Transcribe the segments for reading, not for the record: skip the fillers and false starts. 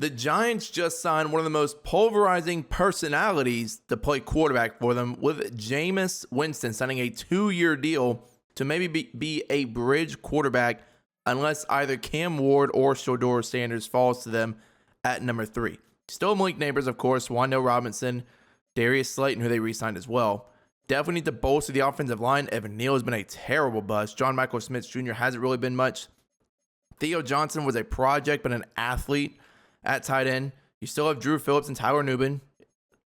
The Giants just signed one of the most pulverizing personalities to play quarterback for them, with Jameis Winston signing a 2-year deal to maybe be a bridge quarterback unless either Cam Ward or Shadeur Sanders falls to them at number 3. Still Malik Neighbors, of course, Wan'Dale Robinson, Darius Slayton, who they re-signed as well. Definitely need to bolster the offensive line. Evan Neal has been a terrible bust. John Michael Smith Jr. hasn't really been much. Theo Johnson was a project, but an athlete at tight end. You still have Drew Phillips and Tyler Nubin,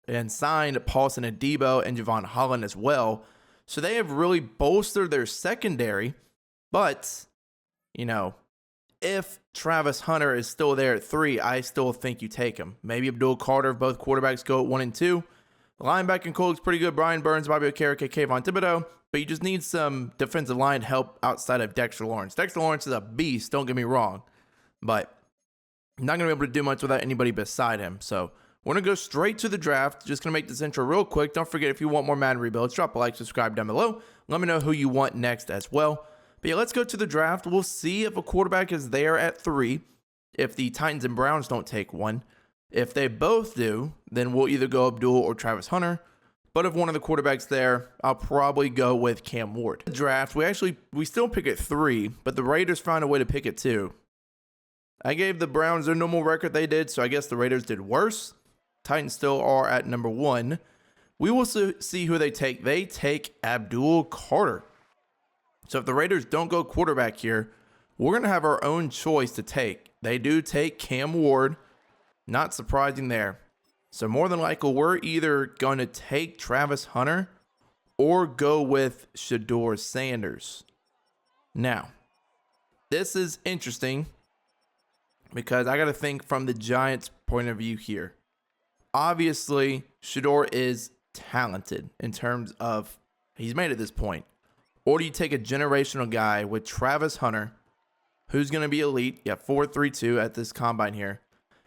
and signed Paulson Adebo and Javon Holland as well. So they have really bolstered their secondary. But, if Travis Hunter is still there at 3, I still think you take him. Maybe Abdul Carter if both quarterbacks go at 1 and 2. The linebacking core looks pretty good. Brian Burns, Bobby Okereke, Kayvon Thibodeau. But you just need some defensive line help outside of Dexter Lawrence. Dexter Lawrence is a beast, don't get me wrong. But I'm not going to be able to do much without anybody beside him. So we're going to go straight to the draft. Just going to make this intro real quick. Don't forget, if you want more Madden rebuilds, drop a like, subscribe down below. Let me know who you want next as well. But yeah, let's go to the draft. We'll see if a quarterback is there at 3. If the Titans and Browns don't take one. If they both do, then we'll either go Abdul or Travis Hunter. But if one of the quarterbacks there, I'll probably go with Cam Ward. The draft, we still pick at 3, but the Raiders found a way to pick at 2. I gave the Browns their normal record they did, so I guess the Raiders did worse. Titans still are at number 1. We will see who they take. They take Abdul Carter. So if the Raiders don't go quarterback here, we're going to have our own choice to take. They do take Cam Ward. Not surprising there. So more than likely, we're either going to take Travis Hunter or go with Shadeur Sanders. Now, this is interesting because I got to think from the Giants' point of view here. Obviously, Shadeur is talented in terms of he's made it this point. Or do you take a generational guy with Travis Hunter, who's going to be elite? Yeah, 4.32 at this combine here.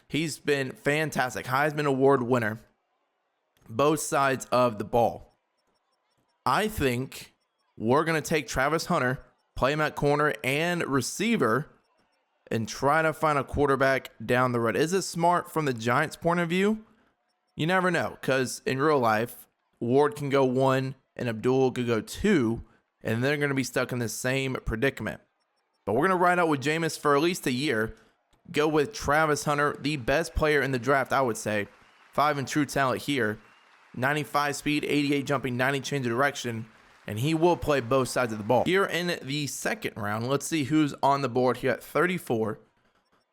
He's been fantastic. Heisman Award winner. Both sides of the ball. I think we're going to take Travis Hunter, play him at corner and receiver, and try to find a quarterback down the road. Is it smart from the Giants' point of view? You never know, because in real life, Ward can go 1 and Abdul could go 2, and they're going to be stuck in the same predicament. But we're going to ride out with Jameis for at least a year. Go with Travis Hunter, the best player in the draft, I would say. 5 in true talent here. 95 speed, 88 jumping, 90 change of direction. And he will play both sides of the ball. Here in the second round, let's see who's on the board here at 34.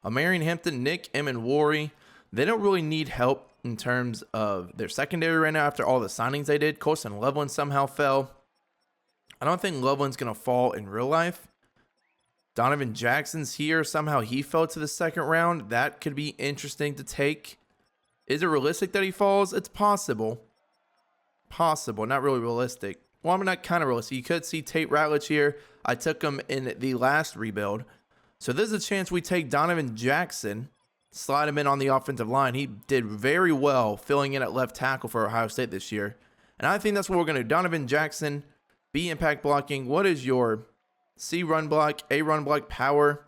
Amarian Hampton, Nick Emmanwori. They don't really need help in terms of their secondary right now after all the signings they did. Colson Loveland somehow fell. I don't think Loveland's going to fall in real life. Donovan Jackson's here. Somehow he fell to the second round. That could be interesting to take. Is it realistic that he falls? It's possible. Possible. Not really realistic. Well, I'm not kind of realistic. You could see Tate Ratledge here. I took him in the last rebuild. So there's a chance we take Donovan Jackson, slide him in on the offensive line. He did very well filling in at left tackle for Ohio State this year. And I think that's what we're going to do. Donovan Jackson, B impact blocking. What is your C run block, A run block, power?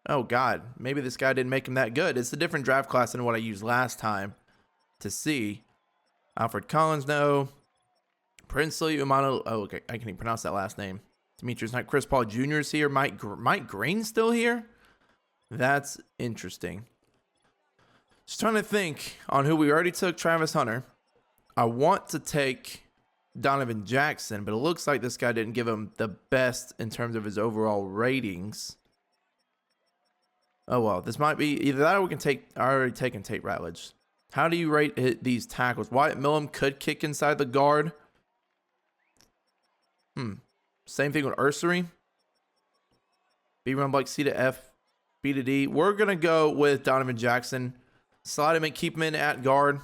Oh, God. Maybe this guy didn't make him that good. It's a different draft class than what I used last time to see. Alfred Collins, no. Princely Umano. Oh, okay. I can't even pronounce that last name. Demetrius Knight. Chris Paul Jr. is here. Mike Green still here? That's interesting. Just trying to think on who we already took. Travis Hunter. I want to take Donovan Jackson, but it looks like this guy didn't give him the best in terms of his overall ratings. Oh, well, this might be either that or we can take, I already taken Tate Ratledge. How do you rate these tackles? Wyatt Millum could kick inside the guard. Same thing with Ursery. B run block, C to F, B to D. We're going to go with Donovan Jackson. Slide him and keep him in at guard.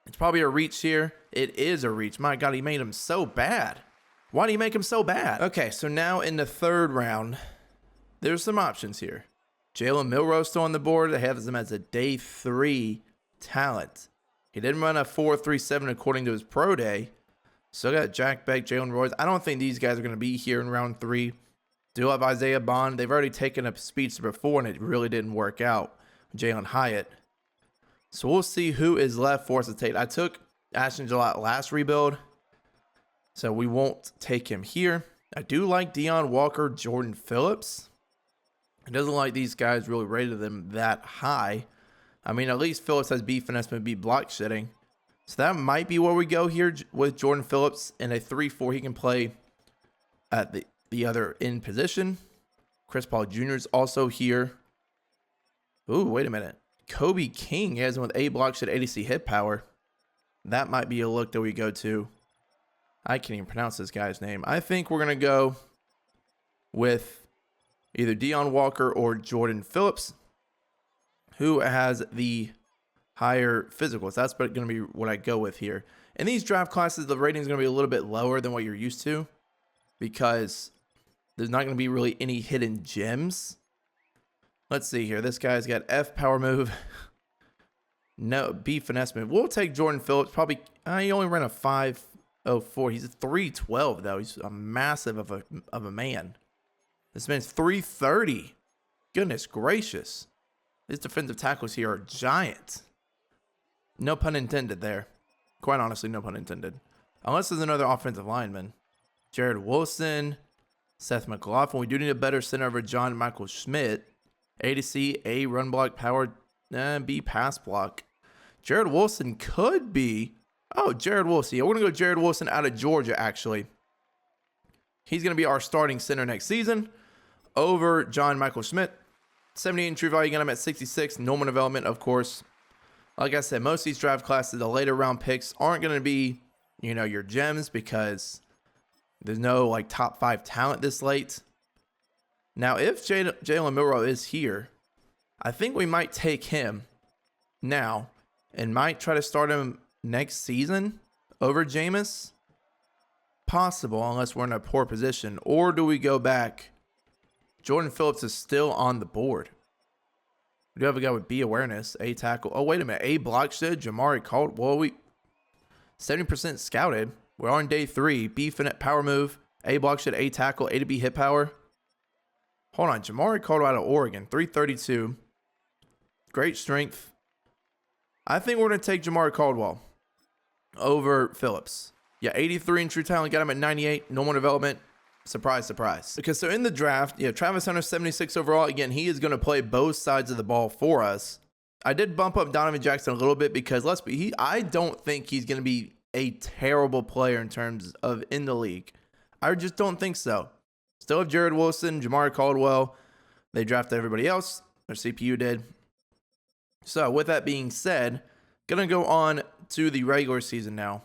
It's probably a reach here. It is a reach. My God, he made him so bad. Why do you make him so bad? Okay, so now in the third round, there's some options here. Jalen Milroe still on the board. They have him as a day 3 talent. He didn't run a 4.37 according to his pro day. Still got Jack Beck, Jalen Royce. I don't think these guys are going to be here in round 3. Do have Isaiah Bond. They've already taken a speedster before, and it really didn't work out. Jalen Hyatt. So we'll see who is left for us to take. I took Ashton Gillette last rebuild, so we won't take him here. I do like Deion Walker, Jordan Phillips. It doesn't like these guys really rated them that high. I mean, at least Phillips has B finesse and B block shedding. So that might be where we go here with Jordan Phillips in a 3-4. He can play at the other end position. Chris Paul Jr. is also here. Ooh, wait a minute. Kobe King has him with A block shed, ADC hit power. That might be a look that we go to. I can't even pronounce this guy's name. I think we're going to go with either Deion Walker or Jordan Phillips, who has the higher physicals. That's going to be what I go with here. In these draft classes, the rating is going to be a little bit lower than what you're used to because there's not going to be really any hidden gems. Let's see here. This guy's got F power move. No, B finesse move. We'll take Jordan Phillips. Probably, he only ran a 5.04. He's a 3.12 though. He's a massive of a man. This man's 3.30. Goodness gracious. His defensive tackles here are giant. No pun intended there. Quite honestly, no pun intended. Unless there's another offensive lineman. Jared Wilson, Seth McLaughlin. We do need a better center over John Michael Schmidt. A to C, A run block, power, B pass block. Jared Wilson could be. Oh, Jared Wilson. Yeah, we're going to go Jared Wilson out of Georgia, actually. He's going to be our starting center next season over John Michael Schmidt. 78 in true value. Got him at 66. Normal development, of course. Like I said, most of these draft classes, the later round picks aren't going to be, your gems because there's no like top 5 talent this late. Now, if Jalen Milroe is here, I think we might take him now and might try to start him next season over Jameis. Possible, unless we're in a poor position. Or do we go back? Jordan Phillips is still on the board. We do have a guy with B awareness, A tackle. Oh, wait a minute. A block shed, Jamari Caldwell. We 70% scouted. We're on day 3. B finette power move, A block shed, A tackle, A to B hit power. Hold on. Jamari Caldwell out of Oregon, 332. Great strength. I think we're going to take Jamari Caldwell over Phillips. Yeah, 83 in true talent. Got him at 98. Normal development. Surprise, surprise. Okay, so in the draft, Travis Hunter, 76 overall. Again, he is going to play both sides of the ball for us. I did bump up Donovan Jackson a little bit because I don't think he's going to be a terrible player in terms of in the league. I just don't think so. Still have Jared Wilson, Jamari Caldwell. They drafted everybody else. Their CPU did. So with that being said, gonna go on to the regular season now.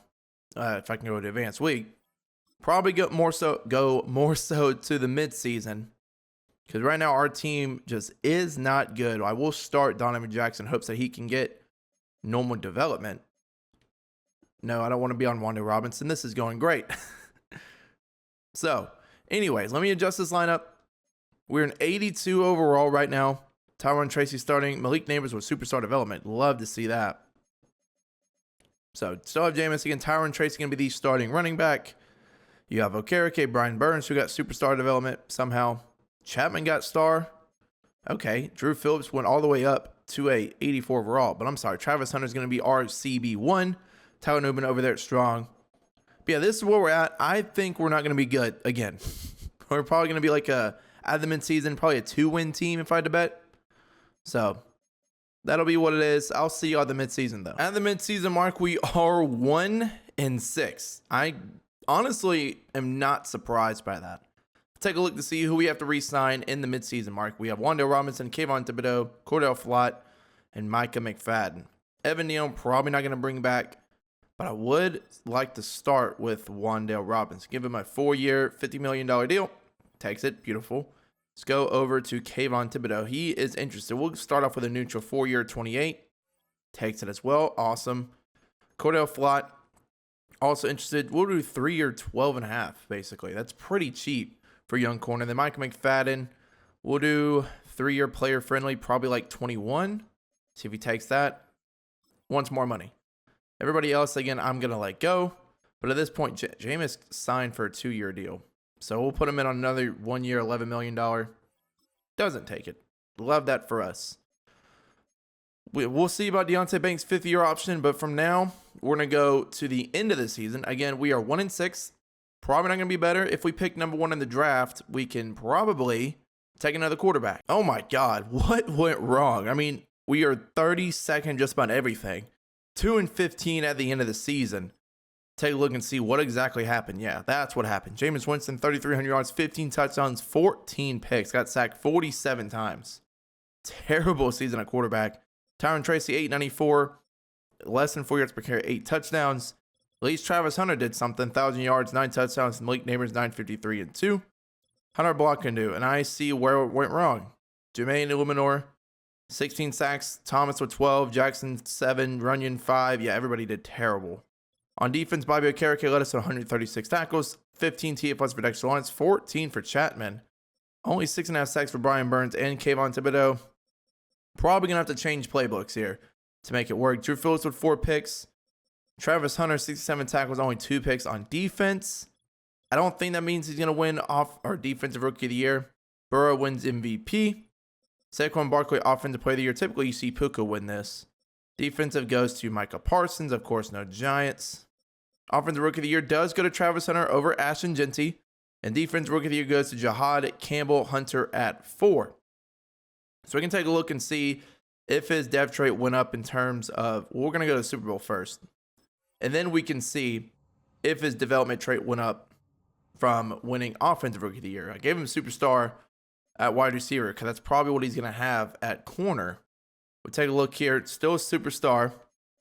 If I can go to advanced week, probably go more so to the mid-season because right now our team just is not good. I will start Donovan Jackson in hopes that he can get normal development. No, I don't want to be on Wando Robinson. This is going great. So, anyways, let me adjust this lineup. We're an 82 overall right now. Tyron Tracy starting. Malik Neighbors with superstar development. Love to see that. So, still have Jameis again. Tyron Tracy going to be the starting running back. You have Okereke, Brian Burns, who got superstar development somehow. Chapman got star. Okay. Drew Phillips went all the way up to a 84 overall. But I'm sorry. Travis Hunter is going to be our CB1. Tyler Newman over there at strong. But yeah, this is where we're at. I think we're not going to be good again. We're probably going to be like at the mid-season, probably a 2-win team if I had to bet. So that'll be what it is. I'll see you at the mid-season though. At the mid-season mark, we are 1-6. I honestly am not surprised by that. Take a look to see who we have to re-sign in the mid-season mark. We have Wando Robinson, Kayvon Thibodeau, Cordell Flott, and Micah McFadden. Evan Neal, probably not going to bring back. But I would like to start with Wandale Robinson. Give him a 4-year, $50 million deal. Takes it. Beautiful. Let's go over to Kayvon Thibodeau. He is interested. We'll start off with a neutral 4-year, 28. Takes it as well. Awesome. Cordell Flott, also interested. We'll do 3-year, 12.5, basically. That's pretty cheap for young corner. Then Mike McFadden, we'll do 3-year player friendly, probably like 21. See if he takes that. Wants more money. Everybody else, again, I'm going to let go. But at this point, Jameis signed for a 2-year deal. So we'll put him in on another 1 year, $11 million. Doesn't take it. Love that for us. we'll see about Deontay Banks' fifth-year option, but from now, we're going to go to the end of the season. Again, we are 1-6. Probably not going to be better. If we pick number 1 in the draft, we can probably take another quarterback. Oh my God, what went wrong? I mean, we are 32nd just about everything. 2-15 at the end of the season. Take a look and see what exactly happened. Yeah, that's what happened. Jameis Winston, 3,300 yards, 15 touchdowns, 14 picks. Got sacked 47 times. Terrible season at quarterback. Tyron Tracy, 894, less than 4 yards per carry, 8 touchdowns. At least Travis Hunter did something, 1,000 yards, 9 touchdowns. Malik Neighbors, 953 and 2. Hunter Block can do, and I see where it went wrong. Jermaine Illuminor, 16 sacks. Thomas with 12. Jackson, 7. Runyon, 5. Yeah, everybody did terrible. On defense, Bobby Okereke led us to 136 tackles, 15 TFLs for Dexter Lawrence, 14 for Chapman. Only 6.5 sacks for Brian Burns and Kayvon Thibodeau. Probably going to have to change playbooks here to make it work. Drew Phillips with 4 picks. Travis Hunter, 67 tackles, only 2 picks on defense. I don't think that means he's going to win off our Defensive Rookie of the Year. Burrow wins MVP. Saquon Barkley, Offensive Player of the Year. Typically, you see Puka win this. Defensive goes to Micah Parsons. Of course, no Giants. Offensive Rookie of the Year does go to Travis Hunter over Ashton Genty. And Defensive Rookie of the Year goes to Jahad Campbell Hunter at 4. So we can take a look and see if his depth trait went up in terms of, well, we're going to go to the Super Bowl first. And then we can see if his development trait went up from winning Offensive Rookie of the Year. I gave him Superstar at wide receiver because that's probably what he's going to have at corner. We'll take a look here. It's still a Superstar.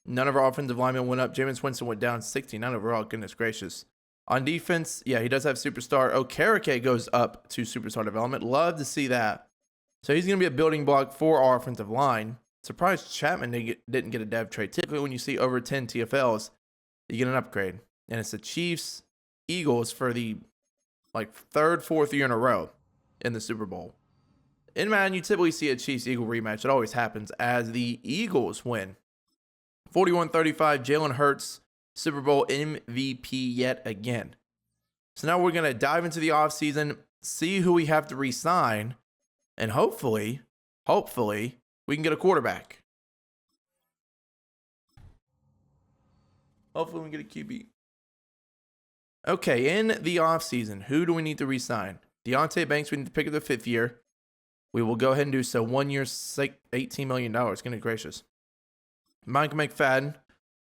None of our offensive linemen went up. Jameis Winston went down 69 overall. Goodness gracious. On defense, yeah, he does have Superstar. Okereke goes up to Superstar development. Love to see that. So he's going to be a building block for our offensive line. Surprised Chapman didn't get a dev trade. Typically, when you see over 10 TFLs, you get an upgrade. And it's the Chiefs, Eagles for the third, fourth year in a row in the Super Bowl. In Madden, you typically see a Chiefs-Eagle rematch. It always happens as the Eagles win. 41-35, Jalen Hurts, Super Bowl MVP yet again. So now we're going to dive into the offseason, see who we have to re-sign, and hopefully, we can get a quarterback. Hopefully we can get a QB. Okay, in the offseason, who do we need to re-sign? Deontay Banks, we need to pick up the 5th year. We will go ahead and do so. 1 year, $18 million. Goodness gracious. Mike McFadden,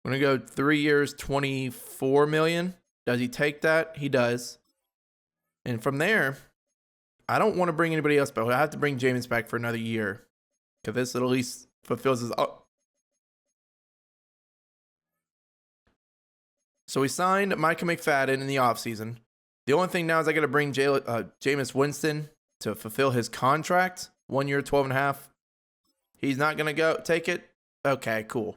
we're going to go 3 years, $24 million. Does he take that? He does. And from there, I don't want to bring anybody else, but I have to bring Jameis back for another year. Because this at least fulfills his... So we signed Micah McFadden in the offseason. The only thing now is I got to bring Jameis Winston to fulfill his contract. 1 year, 12.5. He's not going to go take it. Okay, cool.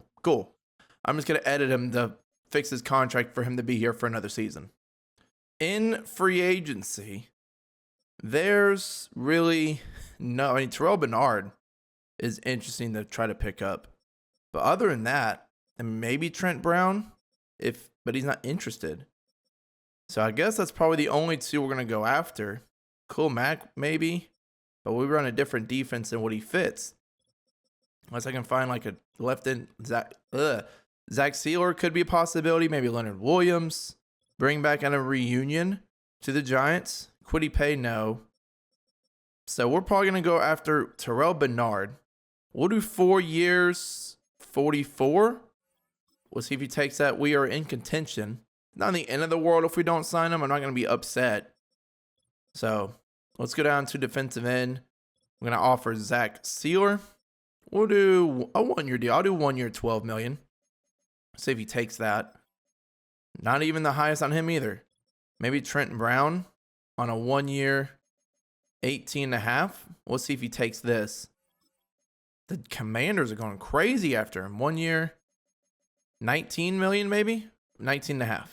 I'm just going to edit him to fix his contract for him to be here for another season. In free agency, there's really no... I mean, Terrell Bernard is interesting to try to pick up. But other than that, and maybe Trent Brown, but he's not interested. So I guess that's probably the only 2 we're going to go after. Khalil Mack, maybe. But we run a different defense than what he fits. Unless I can find like a left end. Zach Sealer could be a possibility. Maybe Leonard Williams. Bring back in a reunion to the Giants. Quiddy Pay, no. So we're probably going to go after Terrell Bernard. We'll do 4 years, 44. We'll see if he takes that. We are in contention. Not the end of the world if we don't sign him. I'm not going to be upset. So let's go down to defensive end. I'm going to offer Zach Sealer. We'll do a 1 year deal. I'll do 1 year, $12 million. See if he takes that. Not even the highest on him either. Maybe Trent Brown on a 1 year, 18.5. We'll see if he takes this. The Commanders are going crazy after him. 1 year, 19 million maybe? 19.5.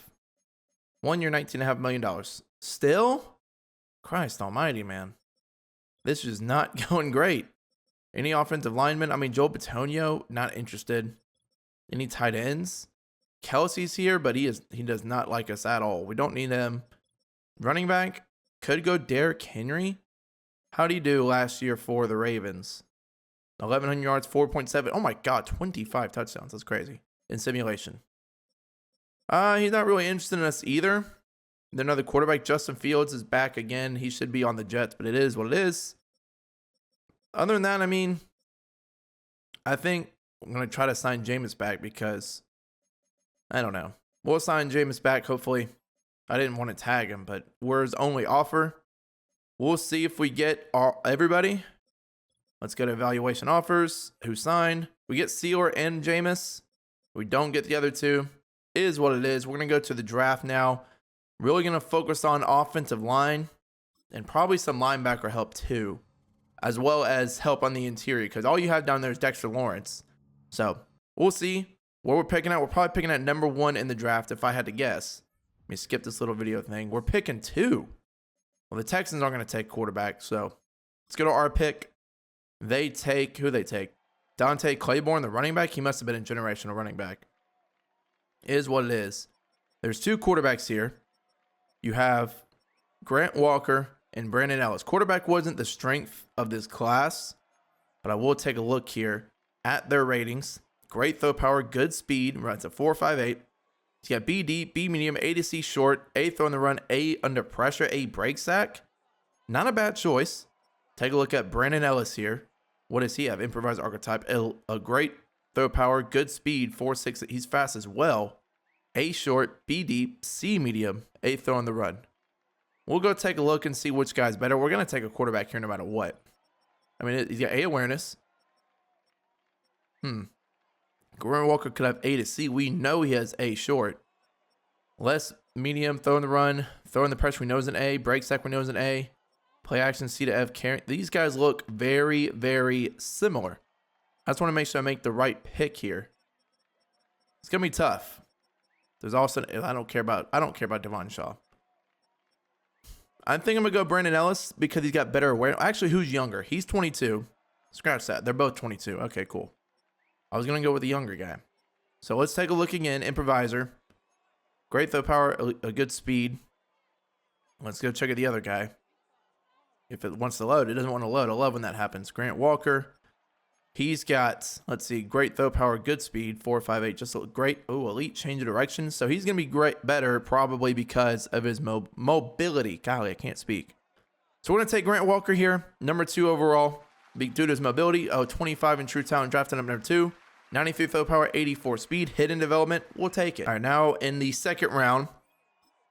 1 year, $19.5 million. Still? Christ almighty, man. This is not going great. Any offensive linemen? I mean, Joel Bitonio, not interested. Any tight ends? Kelsey's here, but he does not like us at all. We don't need him. Running back? Could go Derrick Henry. How did he do last year for the Ravens? 1,100 yards, 4.7. Oh my God, 25 touchdowns. That's crazy. In simulation. He's not really interested in us either. Another quarterback, Justin Fields, is back again. He should be on the Jets, but it is what it is. Other than that, I mean, I think I'm going to try to sign Jameis back because, I don't know. We'll sign Jameis back, hopefully. I didn't want to tag him, but we're his only offer. We'll see if we get everybody. Let's go to evaluation offers. Who signed? We get Sealer and Jameis. We don't get the other two. It is what it is. We're going to go to the draft now. Really going to focus on offensive line and probably some linebacker help too, as well as help on the interior because all you have down there is Dexter Lawrence. So we'll see what we're picking at. We're probably picking at number 1 in the draft if I had to guess. Let me skip this little video thing. We're picking 2. Well, the Texans aren't going to take quarterback, so let's go to our pick. They take, who they take? Dante Claiborne, the running back. He must have been a generational running back. It is what it is. There's 2 quarterbacks here. You have Grant Walker and Brandon Ellis. Quarterback wasn't the strength of this class, but I will take a look here at their ratings. Great throw power, good speed, runs at 4.58. You got B deep, B medium, A to C short, A throw on the run, A under pressure, A break sack. Not a bad choice. Take a look at Brandon Ellis here. What does he have? Improvised archetype, a great throw power, good speed, 4.6. He's fast as well. A short, B deep, C medium, A throw on the run. We'll go take a look and see which guy's better. We're going to take a quarterback here no matter what. I mean, he's got A awareness. Grant Walker could have A to C. We know he has A short. Less medium, throw on the run, throw in the pressure, we know is an A. Break sack, we know is an A. Play action, C to F, carry. These guys look very, very similar. I just want to make sure I make the right pick here. It's going to be tough. There's also, I don't care about Devon Shaw. I think I'm going to go Brandon Ellis because he's got better awareness. Actually, who's younger? He's 22. Scratch that. They're both 22. Okay, cool. I was going to go with the younger guy. So let's take a look again. Improviser. Great throw power, a good speed. Let's go check out the other guy. If it wants to load, it doesn't want to load. I love when that happens. Grant Walker. He's got, let's see, great throw power, good speed, 4.58. Just a great, elite change of direction. So he's going to be better probably because of his mobility. Golly, I can't speak. So we're going to take Grant Walker here, number 2 overall. Due to his mobility, 25 in true talent, drafted him number 2. 93 throw power, 84 speed, hidden development. We'll take it. All right, now in the second round,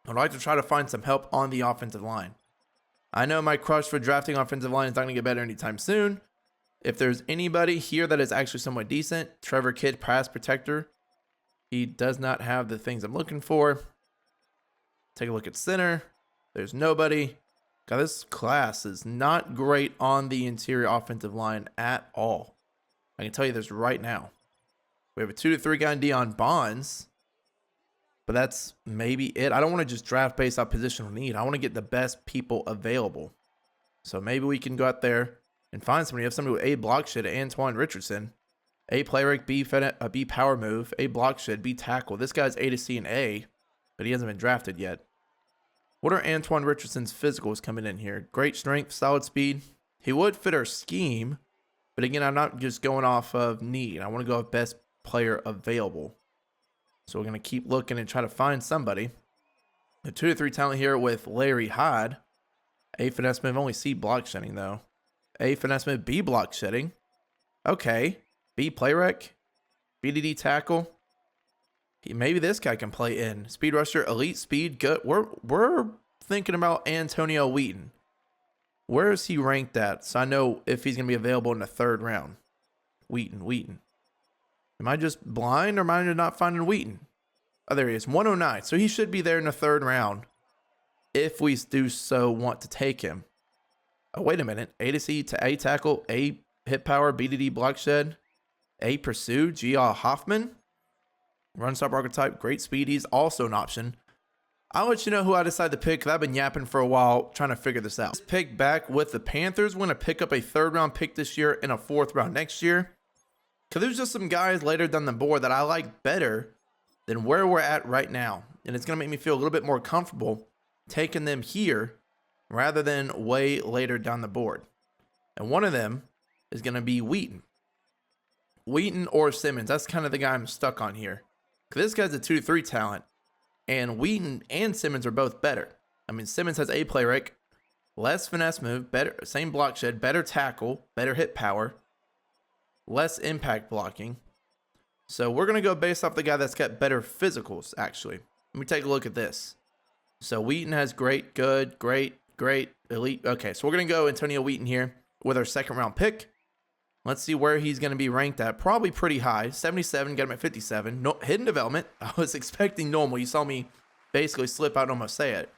I'd like to try to find some help on the offensive line. I know my crush for drafting offensive line is not going to get better anytime soon. If there's anybody here that is actually somewhat decent, Trevor Kidd, pass protector. He does not have the things I'm looking for. Take a look at center. There's nobody. God, this class is not great on the interior offensive line at all. I can tell you this right now. We have a 2 to 3 guy in Deion Bonds, but that's maybe it. I don't want to just draft based on positional need. I want to get the best people available. So maybe we can go out there and find somebody. You have somebody with A block shed, Antoine Richardson, A play rate, B power move, A block shed, B tackle. This guy's A to C and A, but he hasn't been drafted yet. What are Antoine Richardson's physicals coming in here? Great strength, solid speed. He would fit our scheme, but again, I'm not just going off of need. I want to go with best player available. So we're going to keep looking and try to find somebody. The 2 to 3 talent here with Larry Hyde. A finesse move, only C block shedding though. A finesse move, B block shedding. Okay. B play rec. BDD tackle. Maybe this guy can play in. Speed rusher, elite speed, good. We're thinking about Antonio Wheaton. Where is he ranked at? So I know if he's going to be available in the 3rd round. Wheaton. Am I just blind or am I not finding Wheaton? Oh, there he is. 109. So he should be there in the 3rd round if we do so want to take him. Oh, wait a minute. A to C to A tackle, A hit power, B to D block shed, A pursue, G.R. Hoffman. Run stop archetype, great speed. He's also an option. I'll let you know who I decide to pick because I've been yapping for a while trying to figure this out. This pick back with the Panthers. We're going to pick up a 3rd round pick this year and a 4th round next year. Because there's just some guys later down the board that I like better than where we're at right now. And it's going to make me feel a little bit more comfortable taking them here rather than way later down the board. And one of them is going to be Wheaton. Wheaton or Simmons. That's kind of the guy I'm stuck on here. This guy's a 2-3 talent, and Wheaton and Simmons are both better. I mean, Simmons has a play rate, less finesse move, better, same block shed, better tackle, better hit power, less impact blocking. So we're going to go based off the guy that's got better physicals, actually. Let me take a look at this. So Wheaton has great, good, great, elite. Okay, so we're going to go Antonio Wheaton here with our second round pick. Let's see where he's going to be ranked at. Probably pretty high. 77, got him at 57. No, hidden development. I was expecting normal. You saw me basically slip out and almost say it.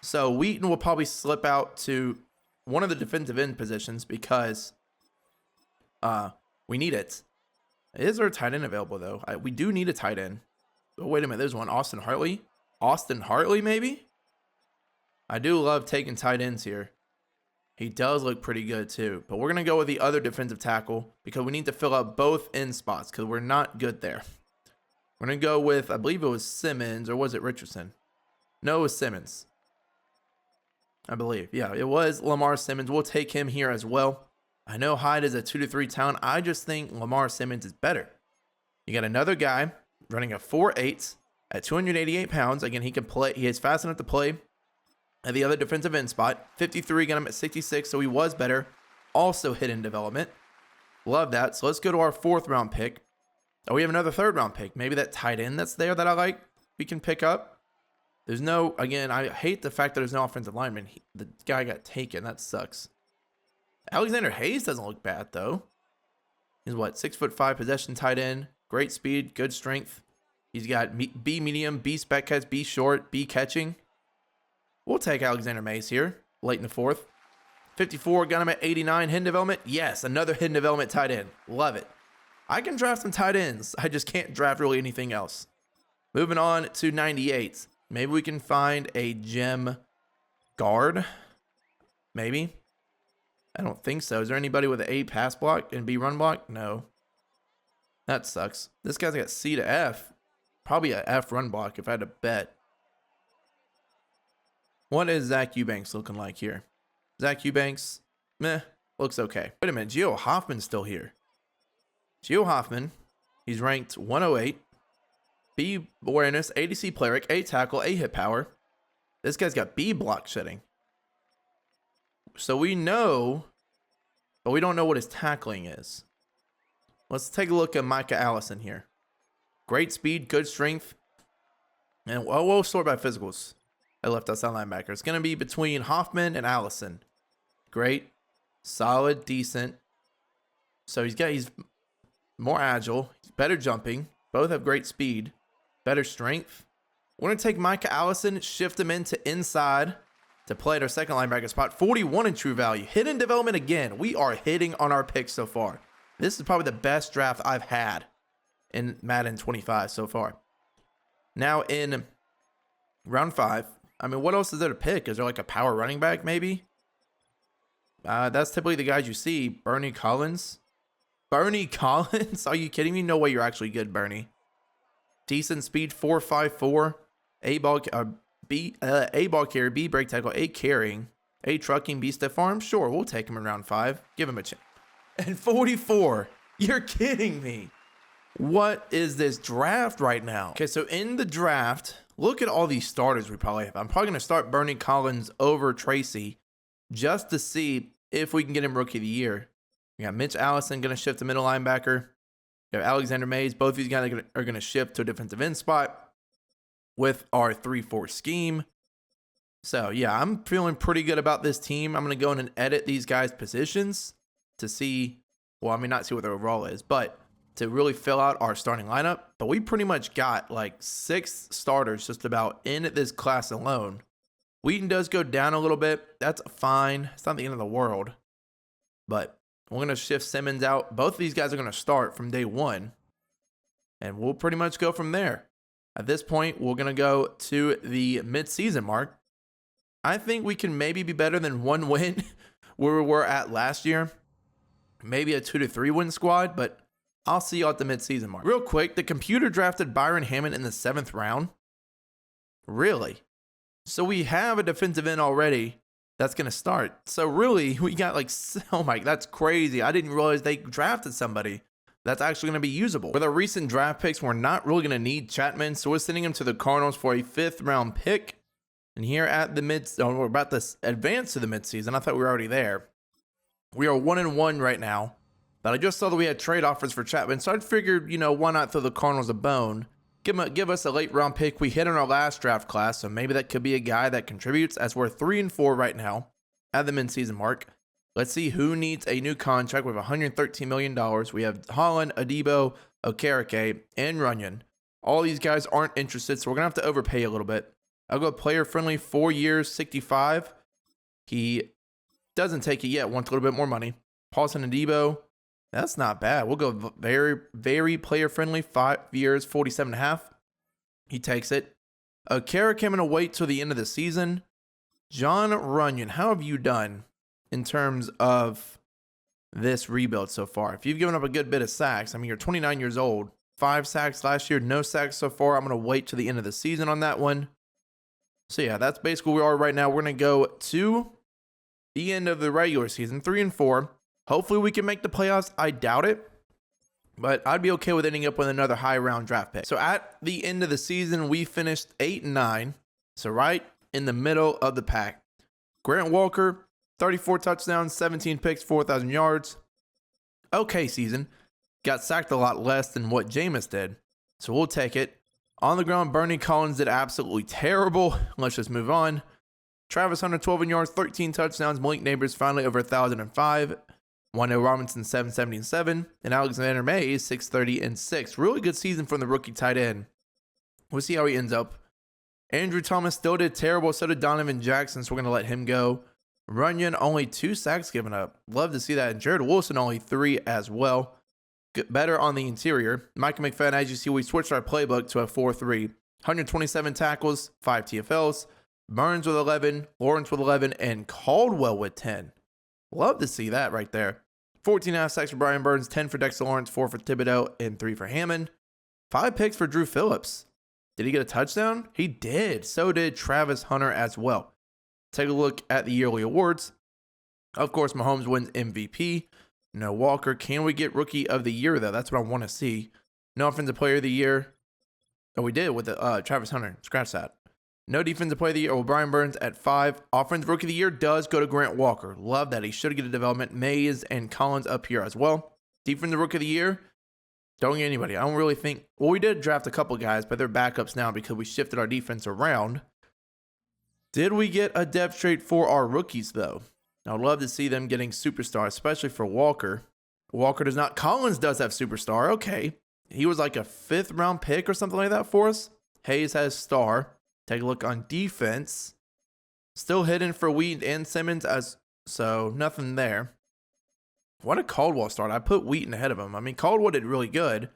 So Wheaton will probably slip out to one of the defensive end positions because we need it. Is there a tight end available, though? We do need a tight end. Oh, wait a minute. There's one. Austin Hartley? Austin Hartley, maybe? I do love taking tight ends here. He does look pretty good, too. But we're going to go with the other defensive tackle because we need to fill up both end spots because we're not good there. We're going to go with, I believe it was Simmons, or was it Richardson? No, it was Simmons. I believe. Yeah, it was Lamar Simmons. We'll take him here as well. I know Hyde is a 2-3 talent. I just think Lamar Simmons is better. You got another guy running a 4.8 at 288 pounds. Again, he can play. He is fast enough to play at the other defensive end spot. 53, got him at 66, so he was better. Also hidden development. Love that. So let's go to our fourth round pick. Oh, we have another third round pick. Maybe that tight end that's there that I like, we can pick up. There's no, again, I hate the fact that there's no offensive lineman. The guy got taken. That sucks. Alexander Hayes doesn't look bad, though. He's what, 6'5" possession tight end. Great speed, good strength. He's got B medium, B spec catch, B short, B catching. We'll take Alexander Mays here, late in the fourth. 54, got him at 89. Hidden development? Yes, another hidden development tight end. Love it. I can draft some tight ends. I just can't draft really anything else. Moving on to 98. Maybe we can find a gem guard. Maybe. I don't think so. Is there anybody with an A pass block and B run block? No. That sucks. This guy's got C to F. Probably a F run block if I had to bet. What is Zach Eubanks looking like here? Zach Eubanks, meh, looks okay. Wait a minute, Gio Hoffman's still here. Gio Hoffman, he's ranked 108. B awareness, ADC play rate, A tackle, A hit power. This guy's got B block shedding. So we know, but we don't know what his tackling is. Let's take a look at Micah Allison here. Great speed, good strength. And we'll sort by physicals. I left outside linebacker. It's going to be between Hoffman and Allison. Great, solid, decent. So he's more agile, he's better jumping. Both have great speed, better strength. We're going to take Micah Allison, shift him into inside to play at our second linebacker spot. 41 in true value. Hidden development again. We are hitting on our picks so far. This is probably the best draft I've had in Madden 25 so far. Now in round 5, I mean, what else is there to pick? Is there like a power running back maybe? That's typically the guys you see. Bernie Collins. Bernie Collins? Are you kidding me? No way you're actually good, Bernie. Decent speed, 4.54. A ball carrier, B break tackle, A carrying, A trucking, B stiff arm. Sure, we'll take him in round 5. Give him a chance. And 44. You're kidding me. What is this draft right now? Okay, so in the draft, look at all these starters we probably have. I'm probably going to start Bernie Collins over Tracy just to see if we can get him Rookie of the Year. We got Mitch Allison going to shift to middle linebacker. We have Alexander Mays. Both of these guys are going to shift to a defensive end spot with our 3-4 scheme. So, yeah, I'm feeling pretty good about this team. I'm going to go in and edit these guys' positions to see, well, I mean, not see what their overall is, but to really fill out our starting lineup. But we pretty much got like 6 starters just about in this class alone. Wheaton does go down a little bit. That's fine. It's not the end of the world. But we're going to shift Simmons out. Both of these guys are going to start from day 1. And we'll pretty much go from there. At this point, we're going to go to the mid-season mark. I think we can maybe be better than 1 win where we were at last year. Maybe a 2-3 win squad, but I'll see you at the mid-season mark. Real quick, the computer drafted Byron Hammond in the 7th round. Really? So we have a defensive end already that's going to start. So really, we got like, oh my, that's crazy. I didn't realize they drafted somebody. that's actually going to be usable. With our recent draft picks, we're not really going to need Chapman, so we're sending him to the Cardinals for a 5th round pick. And here at the we're about to advance to the midseason. I thought we were already there. We are 1-1 right now, but I just saw that we had trade offers for Chapman, so I figured, why not throw the Cardinals a bone? Give us a late round pick. We hit in our last draft class, so maybe that could be a guy that contributes, as we're 3-4 right now at the midseason mark. Let's see who needs a new contract with $113 million. We have Holland, Adebo, Okereke, and Runyon. All these guys aren't interested, so we're going to have to overpay a little bit. I'll go player friendly, 4 years, 65. He doesn't take it yet, wants a little bit more money. Paulson and Adebo, that's not bad. We'll go very, very player friendly, 5 years, 47.5. He takes it. Okereke, I'm going to wait till the end of the season. John Runyon, how have you done in terms of this rebuild so far? If you've given up a good bit of sacks, I mean, you're 29 years old, 5 sacks last year, no sacks so far. I'm going to wait to the end of the season on that one. So yeah, that's basically where we are right now. We're going to go to the end of the regular season, 3-4. Hopefully we can make the playoffs. I doubt it, but I'd be okay with ending up with another high round draft pick. So at the end of the season, we finished 8-9. So right in the middle of the pack. Grant Walker, 34 touchdowns, 17 picks, 4,000 yards. Okay season. Got sacked a lot less than what Jameis did, so we'll take it. On the ground, Bernie Collins did absolutely terrible. Let's just move on. Travis Hunter, 12 yards, 13 touchdowns. Malik Neighbors finally over 1,005. Wan'Dale Robinson, 777. And Alexander Mays, 630-6. Really good season from the rookie tight end. We'll see how he ends up. Andrew Thomas still did terrible. So did Donovan Jackson, so we're going to let him go. Runyon, only 2 sacks given up. Love to see that. And Jared Wilson, only 3 as well. Better on the interior. Micah McFadden, as you see, we switched our playbook to a 4-3. 127 tackles, 5 TFLs. Burns with 11, Lawrence with 11, and Caldwell with 10. Love to see that right there. 14.5 sacks for Brian Burns, 10 for Dexter Lawrence, 4 for Thibodeau, and 3 for Hammond. 5 picks for Drew Phillips. Did he get a touchdown? He did. So did Travis Hunter as well. Take a look at the yearly awards. Of course, Mahomes wins MVP. No Walker. Can we get Rookie of the Year, though? That's what I want to see. No Offensive Player of the Year. Oh, we did with the Travis Hunter. Scratch that. No Defensive Player of the Year. Oh, Brian Burns at 5. Offensive Rookie of the Year does go to Grant Walker. Love that. He should get a development. Mays and Collins up here as well. Defensive Rookie of the Year. Don't get anybody. I don't really think. Well, we did draft a couple guys, but they're backups now because we shifted our defense around. Did we get a depth trade for our rookies, though? I would love to see them getting superstar, especially for Walker. Walker does not. Collins does have superstar. Okay. He was like a 5th round pick or something like that for us. Hayes has star. Take a look on defense. Still hidden for Wheaton and Simmons, so nothing there. What a Caldwell start. I put Wheaton ahead of him. I mean, Caldwell did really good,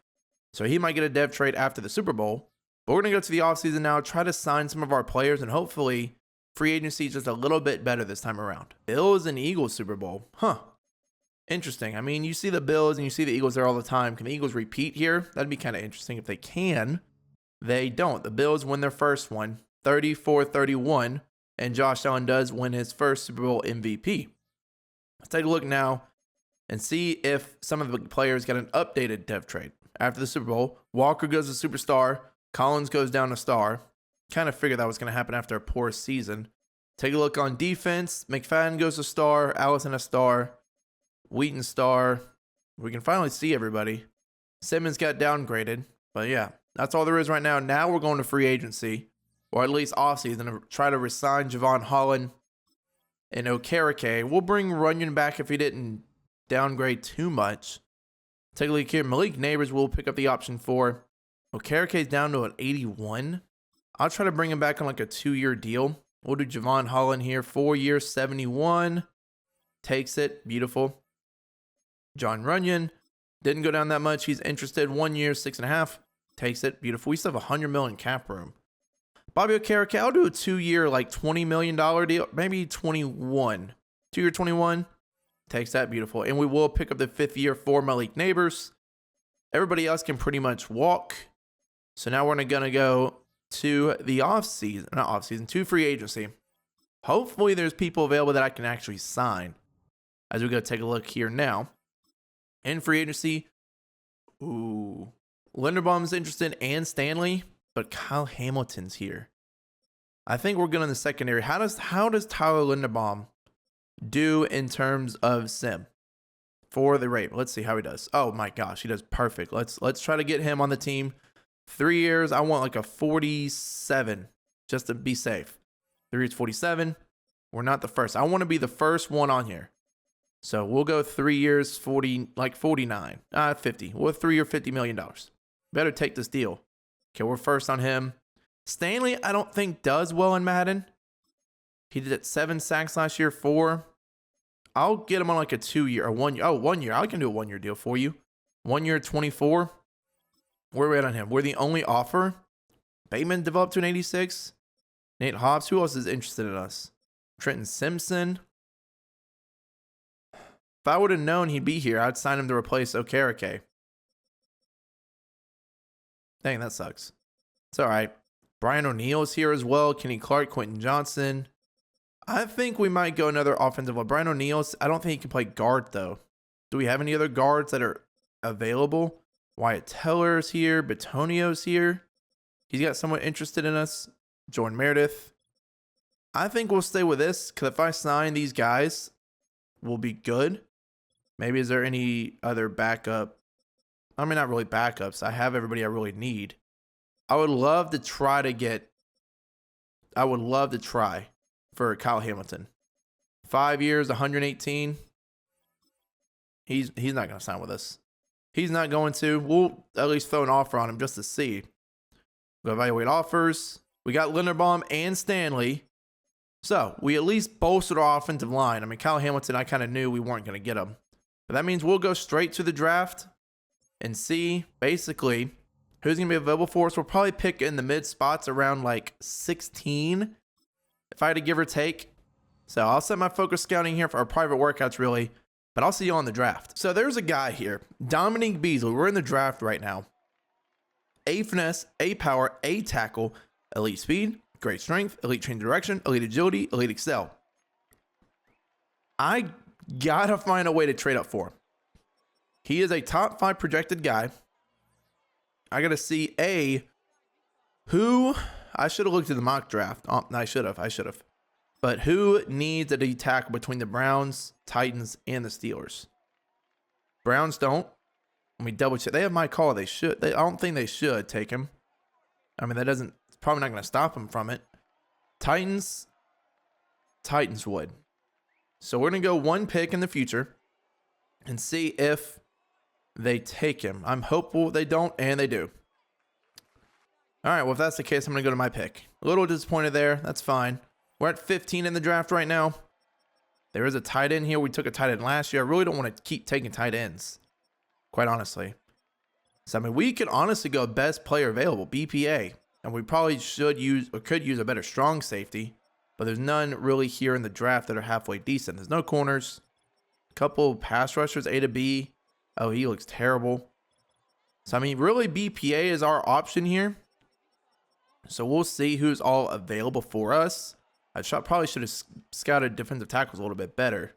so he might get a dev trade after the Super Bowl. But we're going to go to the offseason now, try to sign some of our players, and hopefully free agency is just a little bit better this time around. Bills and Eagles Super Bowl. Interesting. I mean, you see the Bills and you see the Eagles there all the time. Can the Eagles repeat here? That'd be kind of interesting if they can. They don't. The Bills win their first one, 34-31, and Josh Allen does win his first Super Bowl MVP. Let's take a look now and see if some of the players get an updated dev trade. After the Super Bowl, Walker goes to superstar, Collins goes down to star. Kind of figured that was going to happen after a poor season. Take a look on defense. McFadden goes to star, Allison a star, Wheaton star. We can finally see everybody. Simmons got downgraded, but yeah. That's all there is right now. Now we're going to free agency, or at least offseason, to try to resign Javon Holland and Okereke. We'll bring Runyon back if he didn't downgrade too much. Take a look here. Malik Neighbors will pick up the option for. Okereke's down to an 81. I'll try to bring him back on like a 2-year deal. We'll do Javon Holland here. 4 years, 71. Takes it. Beautiful. John Runyon. Didn't go down that much. He's interested. 1 year, 6.5. Takes it. Beautiful. We still have $100 million cap room. Bobby Okereke, I'll do a 2-year, like $20 million deal. Maybe 21. 2-year, 21. Takes that. Beautiful. And we will pick up the 5th year for Malik Neighbors. Everybody else can pretty much walk. So now we're going to go to the to free agency. Hopefully there's people available that I can actually sign. As we go take a look here now. In free agency, Ooh. Linderbaum's interested and Stanley, but Kyle Hamilton's here. I think we're good in the secondary. How does Tyler Linderbaum do in terms of sim for the Ravens? Let's see how he does. Oh my gosh, he does perfect. Let's try to get him on the team. 3 years. I want like a 47 just to be safe. 3 years 47. We're not the first. I want to be the first one on here. So we'll go 3 years 40, like 49, 50. We'll 3 year $50 million. Better take this deal. Okay, we're first on him. Stanley, I don't think does well in Madden. He did 7 sacks last year, 4. I'll get him on like a 2 year or 1 year. Oh, 1 year. I can do a 1 year deal for you. 1 year, 24. Where are we at on him? We're the only offer. Bateman developed to an 86. Nate Hobbs. Who else is interested in us? Trenton Simpson. If I would have known he'd be here, I'd sign him to replace Okereke. Dang, that sucks. It's all right. Brian O'Neill's here as well. Kenny Clark, Quentin Johnson. I think we might go another offensive line. Brian O'Neill's, I don't think he can play guard, though. Do we have any other guards that are available? Wyatt Teller's here. Batonio's here. He's got someone interested in us. Jordan Meredith. I think we'll stay with this, because if I sign these guys, we'll be good. Maybe is there any other backup? I mean, not really backups. I have everybody I really need. I would love to try for Kyle Hamilton. 5 years, 118. He's not going to sign with us. He's not going to. We'll at least throw an offer on him just to see. We'll evaluate offers. We got Linderbaum and Stanley. So we at least bolstered our offensive line. I mean, Kyle Hamilton, I kind of knew we weren't going to get him. But that means we'll go straight to the draft and see basically who's going to be available for us. We'll probably pick in the mid spots around like 16 if I had to give or take. So I'll set my focus scouting here for our private workouts really, but I'll see you on the draft. So there's a guy here, Dominique Beasley. We're in the draft right now. A finesse, A power, A tackle, elite speed, great strength, elite change of direction, elite agility, elite excel. I gotta find a way to trade up for him. He is a top 5 projected guy. I gotta see who I should have looked at the mock draft. I should have. But who needs a D tackle between the Browns, Titans, and the Steelers? Browns don't. Let me double check. They have my call. They should. I don't think they should take him. I mean, it's probably not going to stop them from it. Titans would. So we're going to go 1 pick in the future and see if they take him. I'm hopeful they don't, and they do. All right, well, if that's the case, I'm going to go to my pick. A little disappointed there. That's fine. We're at 15 in the draft right now. There is a tight end here. We took a tight end last year. I really don't want to keep taking tight ends, quite honestly. So, I mean, we could honestly go best player available, BPA. And we probably should use or could use a better strong safety. But there's none really here in the draft that are halfway decent. There's no corners. A couple pass rushers, A to B. Oh, he looks terrible. So, I mean, really BPA is our option here. So we'll see who's all available for us. Probably should have scouted defensive tackles a little bit better.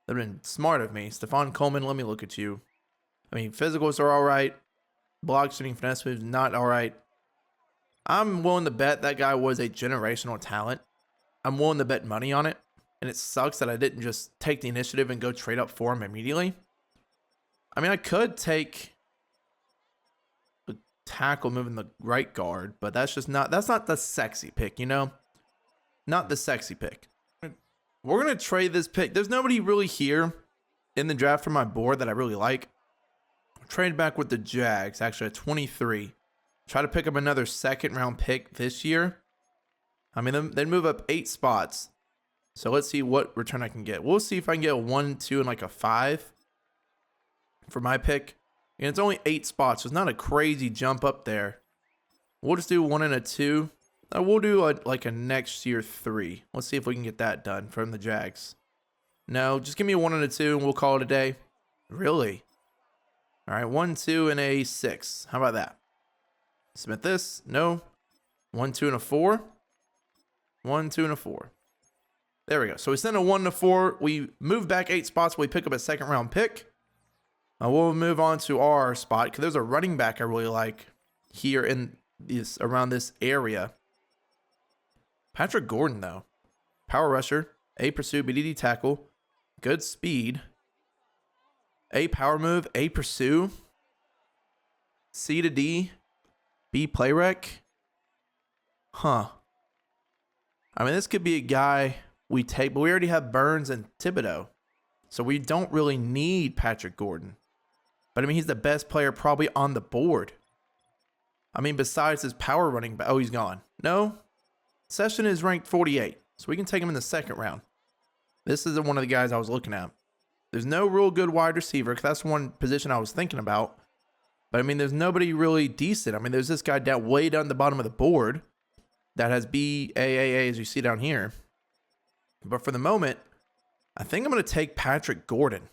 That would have been smart of me. Stephon Coleman, let me look at you. I mean, physicals are all right. Block shooting finesse moves, not all right. I'm willing to bet that guy was a generational talent. I'm willing to bet money on it. And it sucks that I didn't just take the initiative and go trade up for him immediately. I mean, I could take a tackle moving the right guard, but that's not the sexy pick, you know? Not the sexy pick. We're going to trade this pick. There's nobody really here in the draft from my board that I really like. Trade back with the Jags, actually at 23. Try to pick up another second round pick this year. I mean, they move up 8 spots. So let's see what return I can get. We'll see if I can get a 1, 2, and like a 5 for my pick. And it's only 8 spots, so it's not a crazy jump up there. We'll just do 1 and a 2. We'll do like a next year 3. Let's see if we can get that done from the Jags. No, just give me a 1 and a 2 and we'll call it a day. Really? All right, 1, 2, and a 6. How about that? Submit this. No. 1, 2, and a 4. 1, 2, and a 4. There we go. So we send a 1 and a 4. We move back 8 spots. We pick up a second round pick. We'll move on to our spot because there's a running back I really like here in this around this area. Patrick Gordon, though. Power rusher, A pursuit, BDD tackle, good speed, A power move, A pursue, C to D, B play rec. Huh. I mean, this could be a guy we take, but we already have Burns and Thibodeau. So we don't really need Patrick Gordon. But I mean, he's the best player probably on the board. I mean, besides his power running back. Oh, he's gone. No. Session is ranked 48. So we can take him in the second round. This is one of the guys I was looking at. There's no real good wide receiver because that's one position I was thinking about. But I mean, there's nobody really decent. I mean, there's this guy down way down the bottom of the board that has BAAA as you see down here. But for the moment, I think I'm going to take Patrick Gordon.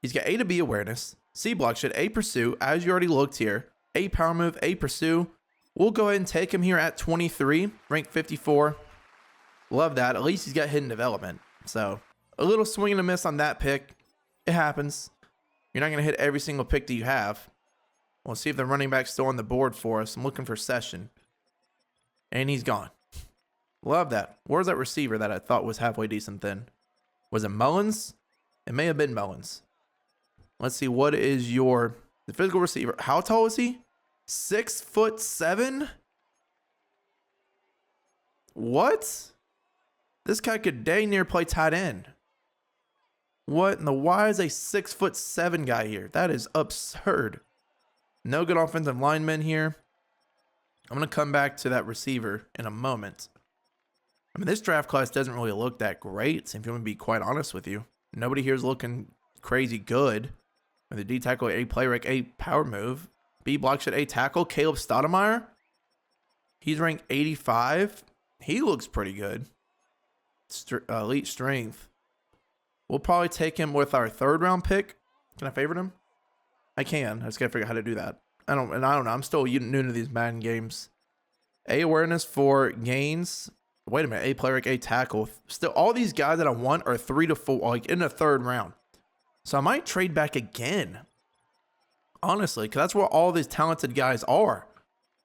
He's got A to B awareness, C block shit, A pursue, as you already looked here, A power move, A pursue. We'll go ahead and take him here at 23, ranked 54. Love that. At least he's got hidden development. So a little swing and a miss on that pick. It happens. You're not going to hit every single pick that you have. We'll see if the running back's still on the board for us. I'm looking for Session. And he's gone. Love that. Where's that receiver that I thought was halfway decent then? Was it Mullins? It may have been Mullins. Let's see. What is the physical receiver? How tall is he? 6'7"? What? This guy could dang near play tight end. What in the why is a 6'7" guy here? That is absurd. No good offensive linemen here. I'm going to come back to that receiver in a moment. I mean, this draft class doesn't really look that great, if you want to be quite honest with you. Nobody here is looking crazy good. With a D tackle, A play rec, A power move, B block shot, A tackle. Caleb Stoudemire. He's ranked 85. He looks pretty good. Elite strength. We'll probably take him with our third round pick. Can I favorite him? I can. I just gotta figure out how to do that. I don't know. I'm still new to these Madden games. A awareness for gains. Wait a minute. A player, A tackle. Still, all these guys that I want are 3 to 4, like in the third round. So I might trade back again. Honestly, because that's where all these talented guys are.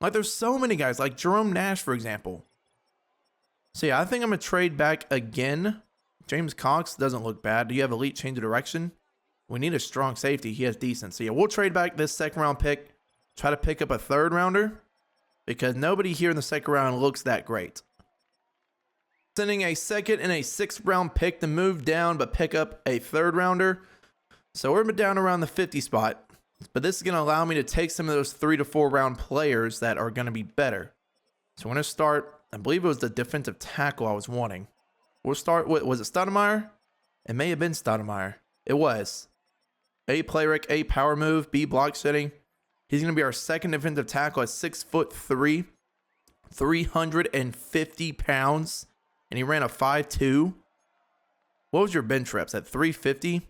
Like there's so many guys, like Jerome Nash, for example. So yeah, I think I'm gonna trade back again. James Cox doesn't look bad. Do you have elite change of direction? We need a strong safety. He has decent. So yeah, we'll trade back this second round pick. Try to pick up a third rounder because nobody here in the second round looks that great. Sending a second and a sixth round pick to move down but pick up a third rounder. So we're down around the 50 spot. But this is going to allow me to take some of those 3 to 4 round players that are going to be better. So we're going to start, I believe it was the defensive tackle I was wanting. We'll start with, was it Stoudemire? It may have been Stoudemire. It was. A play rec, A power move, B block setting. He's going to be our second defensive tackle at 6'3", 350 pounds, and he ran a 5'2". What was your bench reps at 350?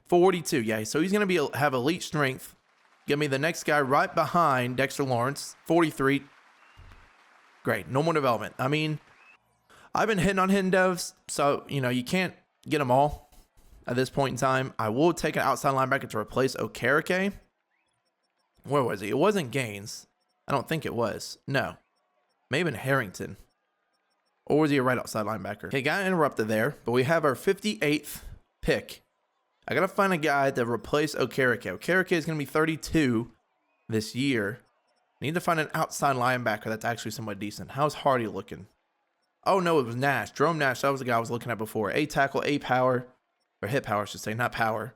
42. Yeah, so he's going to have elite strength. Give me the next guy right behind Dexter Lawrence, 43. Great, normal development. I mean, I've been hitting on hidden devs, so you can't get them all at this point in time. I will take an outside linebacker to replace Okereke. Where was he? It wasn't Gaines. I don't think it was. No. Maybe Harrington. Or was he a right outside linebacker? Okay, got interrupted there, but we have our 58th pick. I got to find a guy to replace Okereke. Okereke is going to be 32 this year. I need to find an outside linebacker that's actually somewhat decent. How's Hardy looking? Oh, no, it was Nash. Jerome Nash. That was the guy I was looking at before. A tackle, A power. Or hit power, I should say, not power.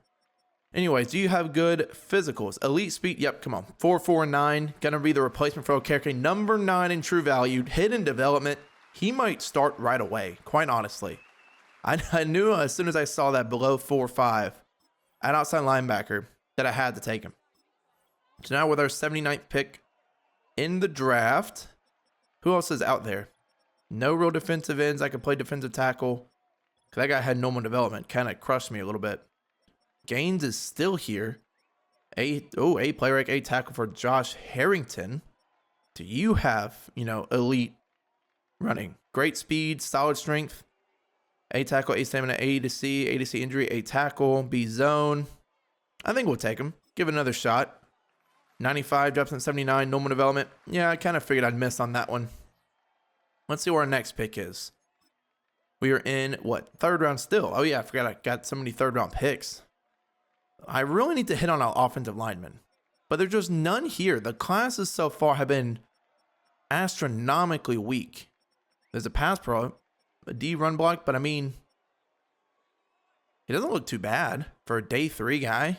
Anyways, do you have good physicals? Elite speed. Yep, come on. 4.49. Going to be the replacement for Okereke. Number 9 in true value. Hidden development. He might start right away, quite honestly. I knew as soon as I saw that below 4.5 at outside linebacker that I had to take him. So now with our 79th pick in the draft, who else is out there? No real defensive ends. I could play defensive tackle. Because that guy had normal development. Kind of crushed me a little bit. Gaines is still here. A play rec, A tackle for Josh Harrington. Do you have, elite running? Great speed, solid strength. A tackle, A stamina, A to C injury, A tackle, B zone. I think we'll take him. Give it another shot. 95, drops in 79, normal development. Yeah, I kind of figured I'd miss on that one. Let's see where our next pick is. We are in, what, third round still? Oh, yeah, I forgot I got so many third round picks. I really need to hit on our offensive linemen, but there's just none here. The classes so far have been astronomically weak. There's a pass pro, a D run block, but I mean, he doesn't look too bad for a day 3 guy.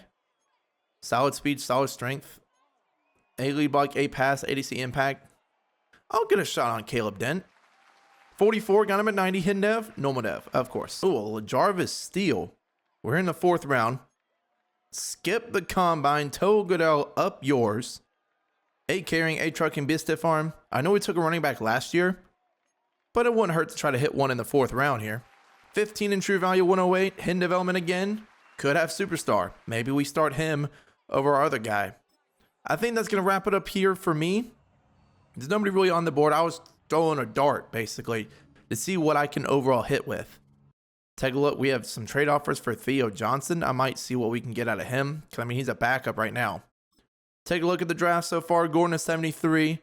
Solid speed, solid strength. A lead block, A pass, ADC impact. I'll get a shot on Caleb Dent. 44, got him at 90, hidden dev, normal dev, of course. Oh, Jarvis Steele. We're in the 4th round. Skip the combine, Toe Goodell up yours. A carrying, A trucking, B stiff arm. I know we took a running back last year, but it wouldn't hurt to try to hit one in the 4th round here. 15 in true value, 108, hidden development again. Could have superstar. Maybe we start him over our other guy. I think that's going to wrap it up here for me. There's nobody really on the board. I was throwing a dart, basically, to see what I can overall hit with. Take a look. We have some trade offers for Theo Johnson. I might see what we can get out of him, because, I mean, he's a backup right now. Take a look at the draft so far. Gordon at 73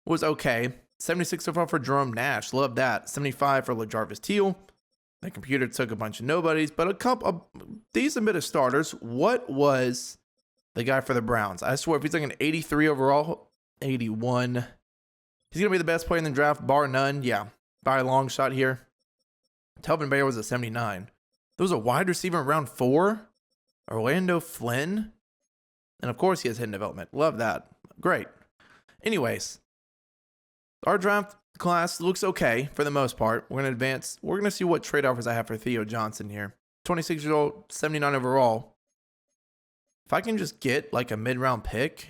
was okay. 76 so far for Jerome Nash. Love that. 75 for LaJarvis Teal. The computer took a bunch of nobodies, but a decent bit of starters. What was the guy for the Browns? I swear, if he's like an 83 overall, 81, he's going to be the best player in the draft, bar none. Yeah, by a long shot here. Telvin Bayer was a 79. There was a wide receiver in round 4, Orlando Flynn. And of course, he has hidden development. Love that. Great. Anyways, our draft class looks okay for the most part. We're going to advance. We're going to see what trade offers I have for Theo Johnson here. 26-year-old, 79 overall. If I can just get like a mid-round pick,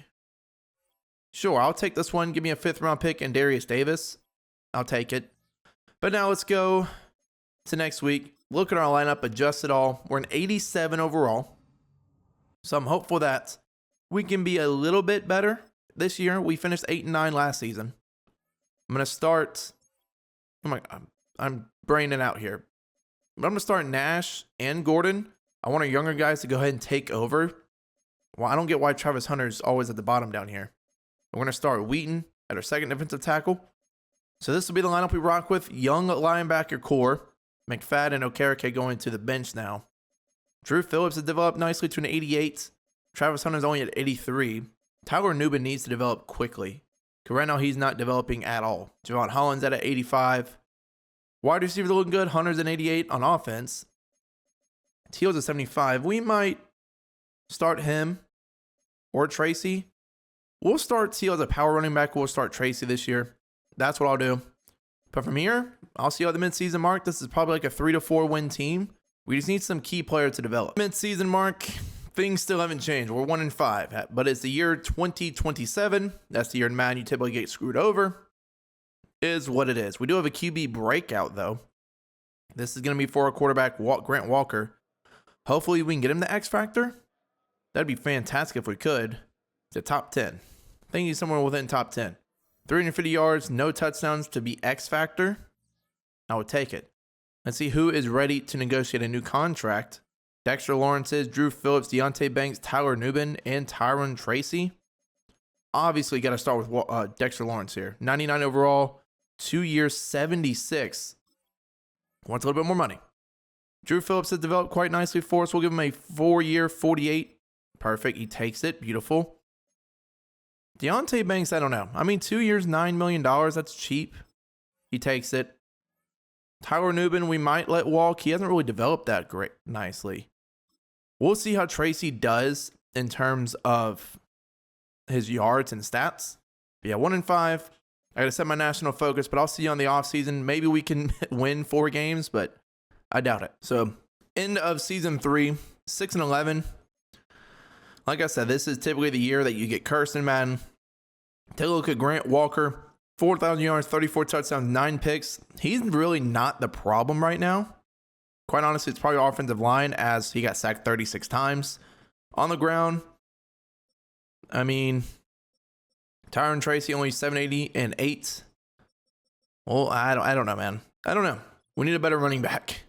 sure, I'll take this one. Give me a 5th-round pick and Darius Davis. I'll take it. But now let's go to next week. Look at our lineup, adjust it all. We're an 87 overall. So I'm hopeful that we can be a little bit better this year. We finished 8-9 last season. I'm going to start. Oh my God, I'm braining out here. But I'm going to start Nash and Gordon. I want our younger guys to go ahead and take over. Well, I don't get why Travis Hunter's always at the bottom down here. We're going to start Wheaton at our 2nd defensive tackle. So this will be the lineup we rock with. Young linebacker core. McFadden and Okereke going to the bench now. Drew Phillips has developed nicely to an 88. Travis Hunter's only at 83. Tyler Nubin needs to develop quickly, because right now he's not developing at all. Javon Hollins at 85. Wide receivers are looking good. Hunter's an 88 on offense. Teal's a 75. We might start him or Tracy. We'll start Teal as a power running back. We'll start Tracy this year. That's what I'll do. But from here, I'll see you at the midseason mark. This is probably like a 3 to 4 win team. We just need some key players to develop. Midseason mark, things still haven't changed. We're 1-5, but it's the year 2027. That's the year in Madden you typically get screwed over. Is what it is. We do have a QB breakout, though. This is going to be for our quarterback, Grant Walker. Hopefully, we can get him the X Factor. That'd be fantastic if we could. The top 10. I think he's somewhere within top 10. 350 yards, no touchdowns to be X Factor. I would take it. Let's see who is ready to negotiate a new contract. Dexter Lawrence is, Drew Phillips, Deontay Banks, Tyler Nubin, and Tyron Tracy. Obviously, got to start with Dexter Lawrence here. 99 overall, 2 years, 76. Wants a little bit more money. Drew Phillips has developed quite nicely for us. We'll give him a 4-year, 48. Perfect. He takes it. Beautiful. Deontay Banks, I don't know. I mean, 2 years, $9 million. That's cheap. He takes it. Tyler Nubin, we might let walk. He hasn't really developed that great nicely. We'll see how Tracy does in terms of his yards and stats. But yeah, 1-5. I got to set my national focus, but I'll see you on the offseason. Maybe we can win 4 games, but I doubt it. So, end of season 3, 6-11. Like I said, this is typically the year that you get cursed in Madden. Take a look at Grant Walker. 4,000 yards, 34 touchdowns, 9 picks. He's really not the problem right now. Quite honestly, it's probably our offensive line, as he got sacked 36 times. On the ground, I mean, Tyron Tracy only 780 and 8. Well, I don't know, man. I don't know. We need a better running back.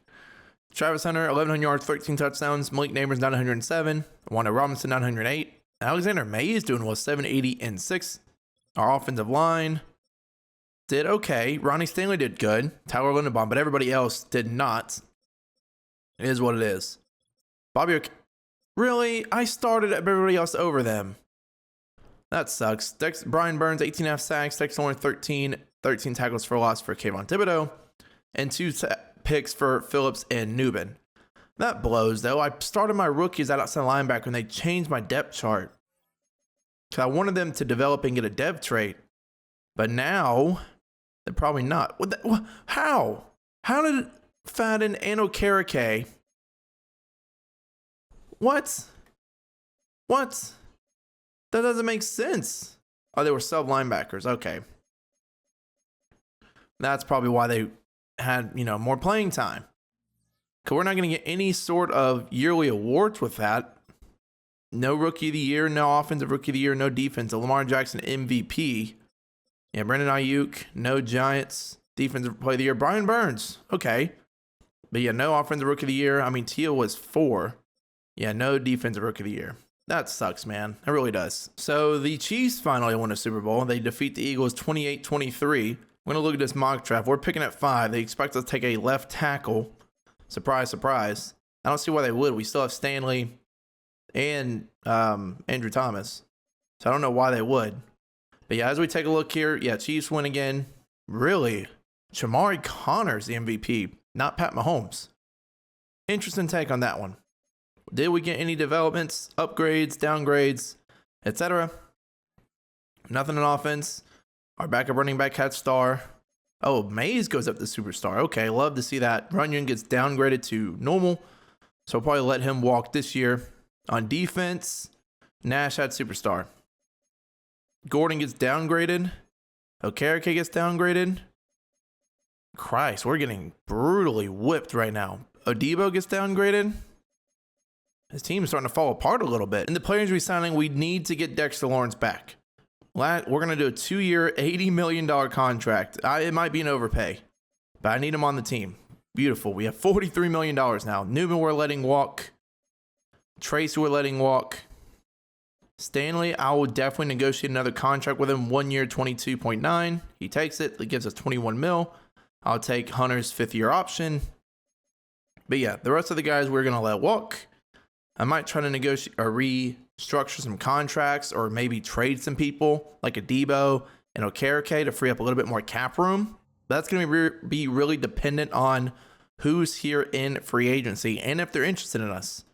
Travis Hunter, 1,100 yards, 13 touchdowns. Malik Neighbors, 907. Wanda Robinson, 908. Alexander Mays doing well, 780 and 6. Our offensive line did okay. Ronnie Stanley did good. Tyler Lindenbaum, but everybody else did not. It is what it is. Bobby, really? I started everybody else over them. That sucks. Brian Burns, 18.5 sacks. Dexter Lawrence, 13 tackles for loss for Kayvon Thibodeau. And 2 picks for Phillips and Newbin. That blows, though. I started my rookies at outside linebacker and they changed my depth chart. Because I wanted them to develop and get a dev trait. But now, they're probably not. How? How did Fadden and Okereke? What? That doesn't make sense. Oh, they were sub linebackers. Okay. That's probably why they had, more playing time. Because we're not going to get any sort of yearly awards with that. No rookie of the year, no offensive rookie of the year, no defensive. Lamar Jackson MVP. Yeah, Brandon Ayuk, no Giants. Defensive player of the year, Brian Burns. Okay. But yeah, no offensive rookie of the year. I mean, Teal was 4. Yeah, no defensive rookie of the year. That sucks, man. It really does. So the Chiefs finally won a Super Bowl. They defeat the Eagles 28-23. We're going to look at this mock draft. We're picking at 5. They expect us to take a left tackle. Surprise, surprise. I don't see why they would. We still have Stanley and Andrew Thomas. So I don't know why they would. But yeah, as we take a look here, yeah, Chiefs win again. Really? Shamari Connor's the MVP, not Pat Mahomes. Interesting take on that one. Did we get any developments, upgrades, downgrades, etc.? Nothing in offense. Our backup running back had star. Oh, Mays goes up to superstar. Okay, love to see that. Runyon gets downgraded to normal. So I'll probably let him walk this year. On defense, Nash had superstar. Gordon gets downgraded. Okereke gets downgraded. Christ, we're getting brutally whipped right now. Odebo gets downgraded. His team is starting to fall apart a little bit. And the players we're signing, we need to get Dexter Lawrence back. We're going to do a 2-year, $80 million contract. It might be an overpay, but I need him on the team. Beautiful. We have $43 million now. Newman we're letting walk. Trace we're letting walk. Stanley, I will definitely negotiate another contract with him. 1 year, 22.9. He takes it. It gives us 21 mil. I'll take Hunter's 5th-year option. But yeah, the rest of the guys we're going to let walk. I might try to negotiate or restructure some contracts or maybe trade some people like a Debo and Okereke to free up a little bit more cap room. That's going to be really dependent on who's here in free agency and if they're interested in us.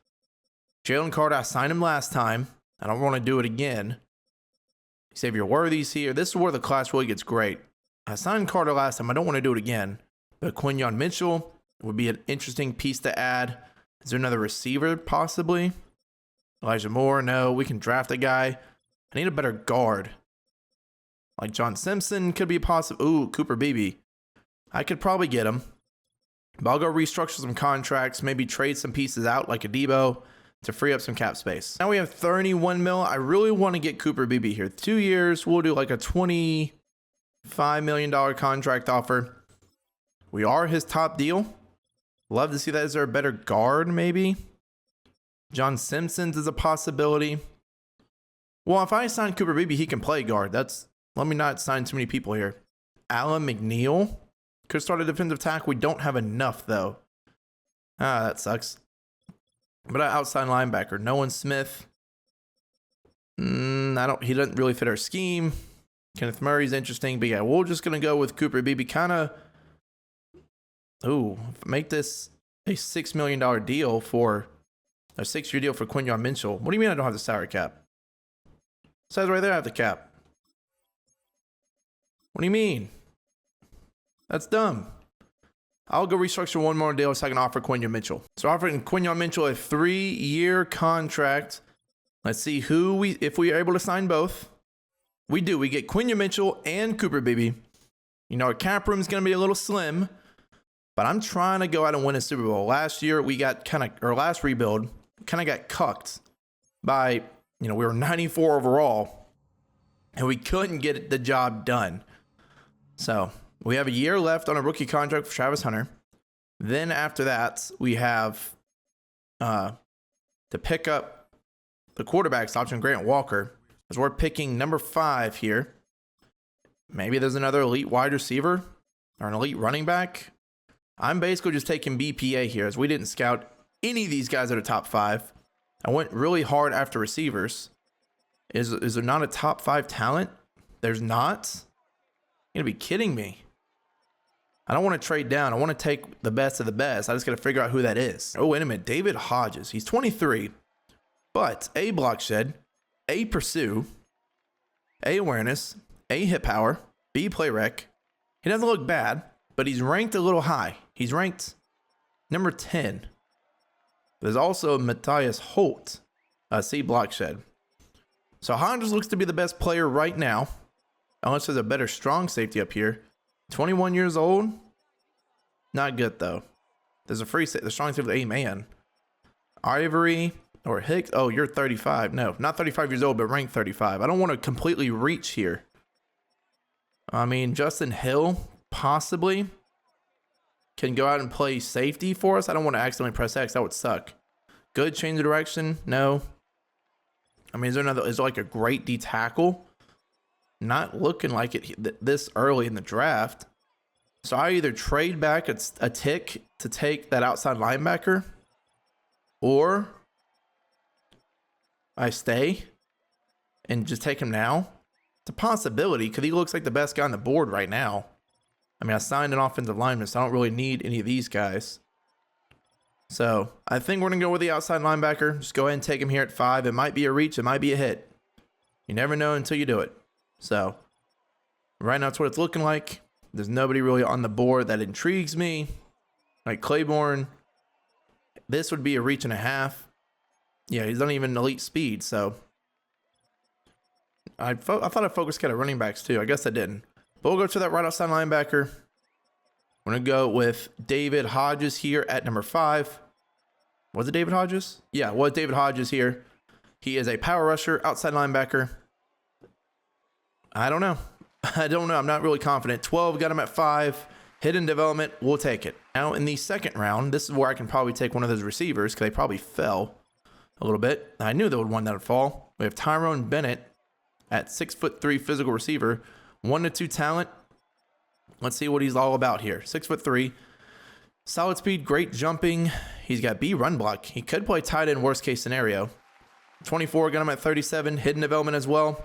Jalen Carter, I signed him last time. I don't want to do it again. Xavier Worthy's here. This is where the class really gets great. I signed Carter last time. I don't want to do it again. But Quinyon Mitchell would be an interesting piece to add. Is there another receiver, possibly? Elijah Moore? No, we can draft a guy. I need a better guard. Like John Simpson could be possible. Ooh, Cooper Beebe. I could probably get him. But I'll go restructure some contracts, maybe trade some pieces out like a Debo to free up some cap space. Now we have 31 mil. I really want to get Cooper Beebe here. 2 years, we'll do like a $25 million contract offer. We are his top deal. Love to see that. Is there a better guard, maybe? John Simpson's is a possibility. Well, if I sign Cooper Beebe, he can play guard. Let me not sign too many people here. Alan McNeil could start a defensive tackle. We don't have enough, though. That sucks. But outside linebacker, Nolan Smith. He doesn't really fit our scheme. Kenneth Murray's interesting, but yeah, we're just gonna go with Cooper Beebe. Make this a $6 million deal for a 6-year deal for Quinyon Mitchell. What do you mean I don't have the salary cap? It says right there I have the cap. What do you mean? That's dumb. I'll go restructure one more deal so I can offer Quinyon Mitchell. So offering Quinyon Mitchell a 3-year contract. Let's see if we are able to sign both. We do. We get Quinyon Mitchell and Cooper Beebe. Our cap room is going to be a little slim, but I'm trying to go out and win a Super Bowl. Last year, last rebuild, kind of got cucked by, we were 94 overall, and we couldn't get the job done. So we have a year left on a rookie contract for Travis Hunter. Then after that, we have to pick up the quarterback's option, Grant Walker, as we're picking number 5 here. Maybe there's another elite wide receiver or an elite running back. I'm basically just taking BPA here, as we didn't scout any of these guys that are top 5. I went really hard after receivers. Is there not a top 5 talent? There's not? You're going to be kidding me. I don't want to trade down. I want to take the best of the best. I just got to figure out who that is. Oh, wait a minute. David Hodges. He's 23. But A, block shed. A, pursue. A, awareness. A, hit power. B, play rec. He doesn't look bad, but he's ranked a little high. He's ranked number 10. There's also Matthias Holt. C, block shed. So Hodges looks to be the best player right now. Unless there's a better strong safety up here. 21 years old. Not good, though. There's a free the strong safety with A-man. Ivory or Hicks. Oh, you're 35. No, not 35 years old, but ranked 35. I don't want to completely reach here. I mean, Justin Hill possibly can go out and play safety for us. I don't want to accidentally press X. That would suck. Good change of direction. No. I mean, is there like a great D tackle? Not looking like it this early in the draft. So I either trade back a tick to take that outside linebacker, or I stay and just take him now. It's a possibility because he looks like the best guy on the board right now. I mean, I signed an offensive lineman, so I don't really need any of these guys. So I think we're going to go with the outside linebacker. Just go ahead and take him here at 5. It might be a reach. It might be a hit. You never know until you do it. So right now, that's what it's looking like. There's nobody really on the board that intrigues me. Like Claiborne, this would be a reach and a half. Yeah, he's not even elite speed, so I thought I focused kind of running backs too. I guess I didn't. But we'll go to that right outside linebacker. We're going to go with David Hodges here at number 5. Was it David Hodges? Yeah, it was David Hodges here. He is a power rusher, outside linebacker. I don't know. I'm not really confident. 12, got him at 5. Hidden development, we'll take it. Now in the second round, this is where I can probably take one of those receivers because they probably fell a little bit. I knew there was one that would fall. We have Tyrone Bennett at 6'3" physical receiver, 1 to 2 talent. Let's see what he's all about here. 6'3", solid speed, great jumping. He's got B run block. He could play tight end worst case scenario. 24, got him at 37. Hidden development as well.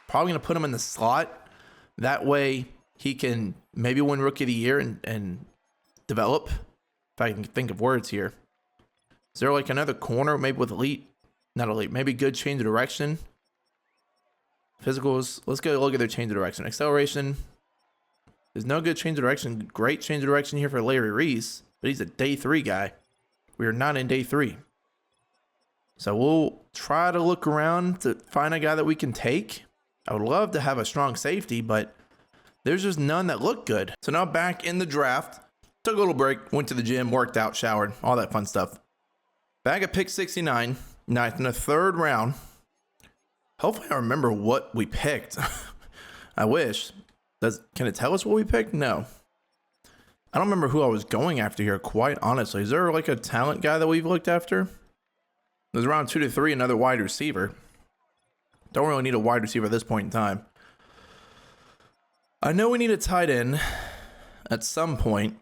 Probably going to put him in the slot. That way he can maybe win rookie of the year and develop. If I can think of words here. Is there like another corner maybe with elite? Not elite. Maybe good change of direction. Physicals. Let's go look at their change of direction. Acceleration. There's no good change of direction. Great change of direction here for Larry Reese. But he's a day 3 guy. We are not in day 3. So we'll try to look around to find a guy that we can take. I would love to have a strong safety, but there's just none that look good. So now back in the draft. Took a little break. Went to the gym. Worked out. Showered. All that fun stuff. Back at pick 69. Ninth in the 3rd round. Hopefully I remember what we picked. I wish. Can it tell us what we picked? No. I don't remember who I was going after here, quite honestly. Is there like a talent guy that we've looked after? There's around 2 to 3, another wide receiver. Don't really need a wide receiver at this point in time. I know we need a tight end at some point.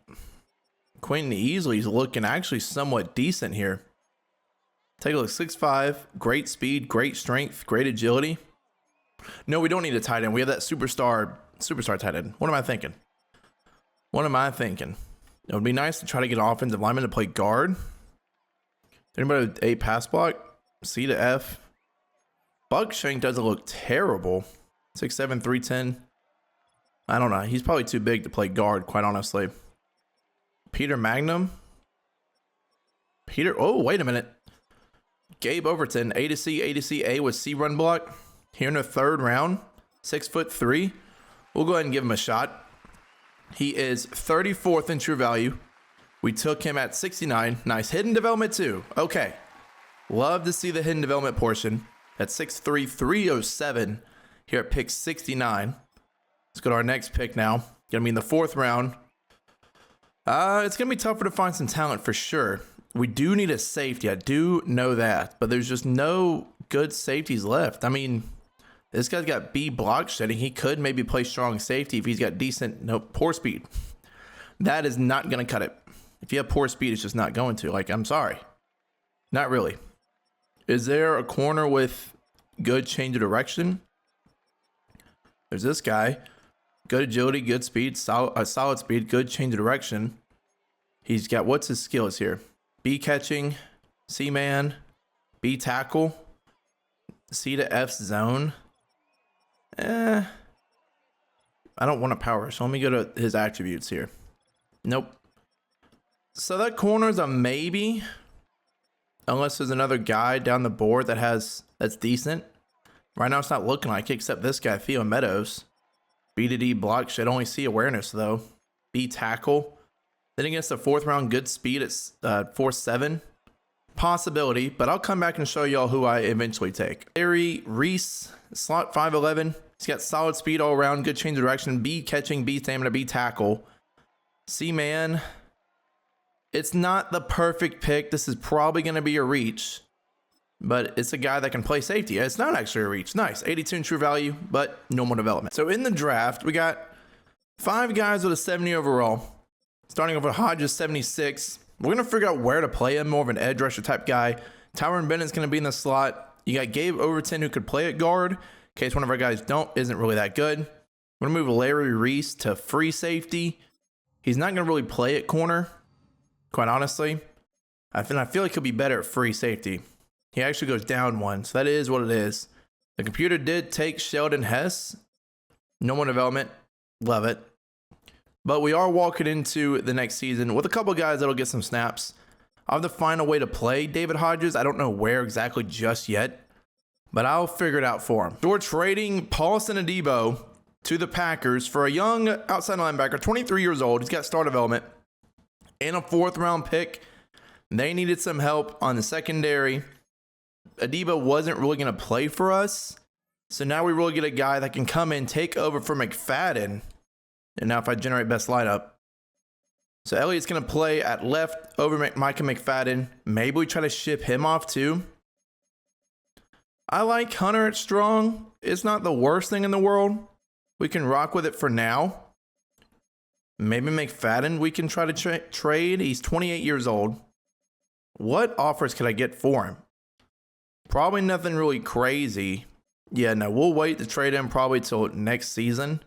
Quentin Easley's looking actually somewhat decent here. Take a look, 6'5", great speed, great strength, great agility. No, we don't need a tight end. We have that superstar tight end. What am I thinking? It would be nice to try to get an offensive lineman to play guard. Anybody with A pass block? C to F. Buckshank doesn't look terrible. 6'7", 310. I don't know. He's probably too big to play guard, quite honestly. Peter Magnum. Oh, wait a minute. Gabe Overton, A to C, A with C run block. Here in the 3rd round, 6'3". We'll go ahead and give him a shot. He is 34th in true value. We took him at 69. Nice hidden development too. Okay. Love to see the hidden development portion. At 6'3", 307 here at pick 69. Let's go to our next pick now. Gonna be in the 4th round. It's going to be tougher to find some talent for sure. We do need a safety. I do know that. But there's just no good safeties left. I mean, this guy's got B block shedding. He could maybe play strong safety if he's got poor speed. That is not going to cut it. If you have poor speed, it's just not going to. Like, I'm sorry. Not really. Is there a corner with good change of direction? There's this guy. Good agility, good speed, solid speed, good change of direction. He's got, what's his skills here? B catching, C man, B tackle, C to F zone. I don't want a power, so let me go to his attributes here. Nope. So that corner is a maybe, unless there's another guy down the board that's decent. Right now it's not looking like it, except this guy, Theo Meadows. B to D block should only see awareness though. B tackle. Then against the 4th round, good speed at 4.7. Possibility, but I'll come back and show y'all who I eventually take. Larry Reese, slot 5'11". He's got solid speed all around, good change of direction. B catching, B stamina, B tackle. C man. It's not the perfect pick. This is probably going to be a reach, but it's a guy that can play safety. It's not actually a reach. Nice. 82 in true value, but normal development. So in the draft, we got 5 guys with a 70 overall. Starting off with Hodges, 76. We're going to figure out where to play him, more of an edge rusher type guy. Tyron Bennett's going to be in the slot. You got Gabe Overton, who could play at guard, in case one of our guys isn't really that good. We're going to move Larry Reese to free safety. He's not going to really play at corner, quite honestly. I feel like he'll be better at free safety. He actually goes down 1, so that is what it is. The computer did take Sheldon Hess. Normal development. Love it. But we are walking into the next season with a couple guys that'll get some snaps. I'll have to find a way to play David Hodges. I don't know where exactly just yet, but I'll figure it out for him. So we're trading Paulson Adebo to the Packers for a young outside linebacker, 23 years old. He's got star development and a 4th round pick. They needed some help on the secondary. Adebo wasn't really going to play for us. So now we really get a guy that can come in, take over for McFadden. And now if I generate best lineup. So Elliott's going to play at left over Micah McFadden. Maybe we try to ship him off too. I like Hunter at strong. It's not the worst thing in the world. We can rock with it for now. Maybe McFadden we can try to trade. He's 28 years old. What offers could I get for him? Probably nothing really crazy. Yeah, no, we'll wait to trade him probably till next season.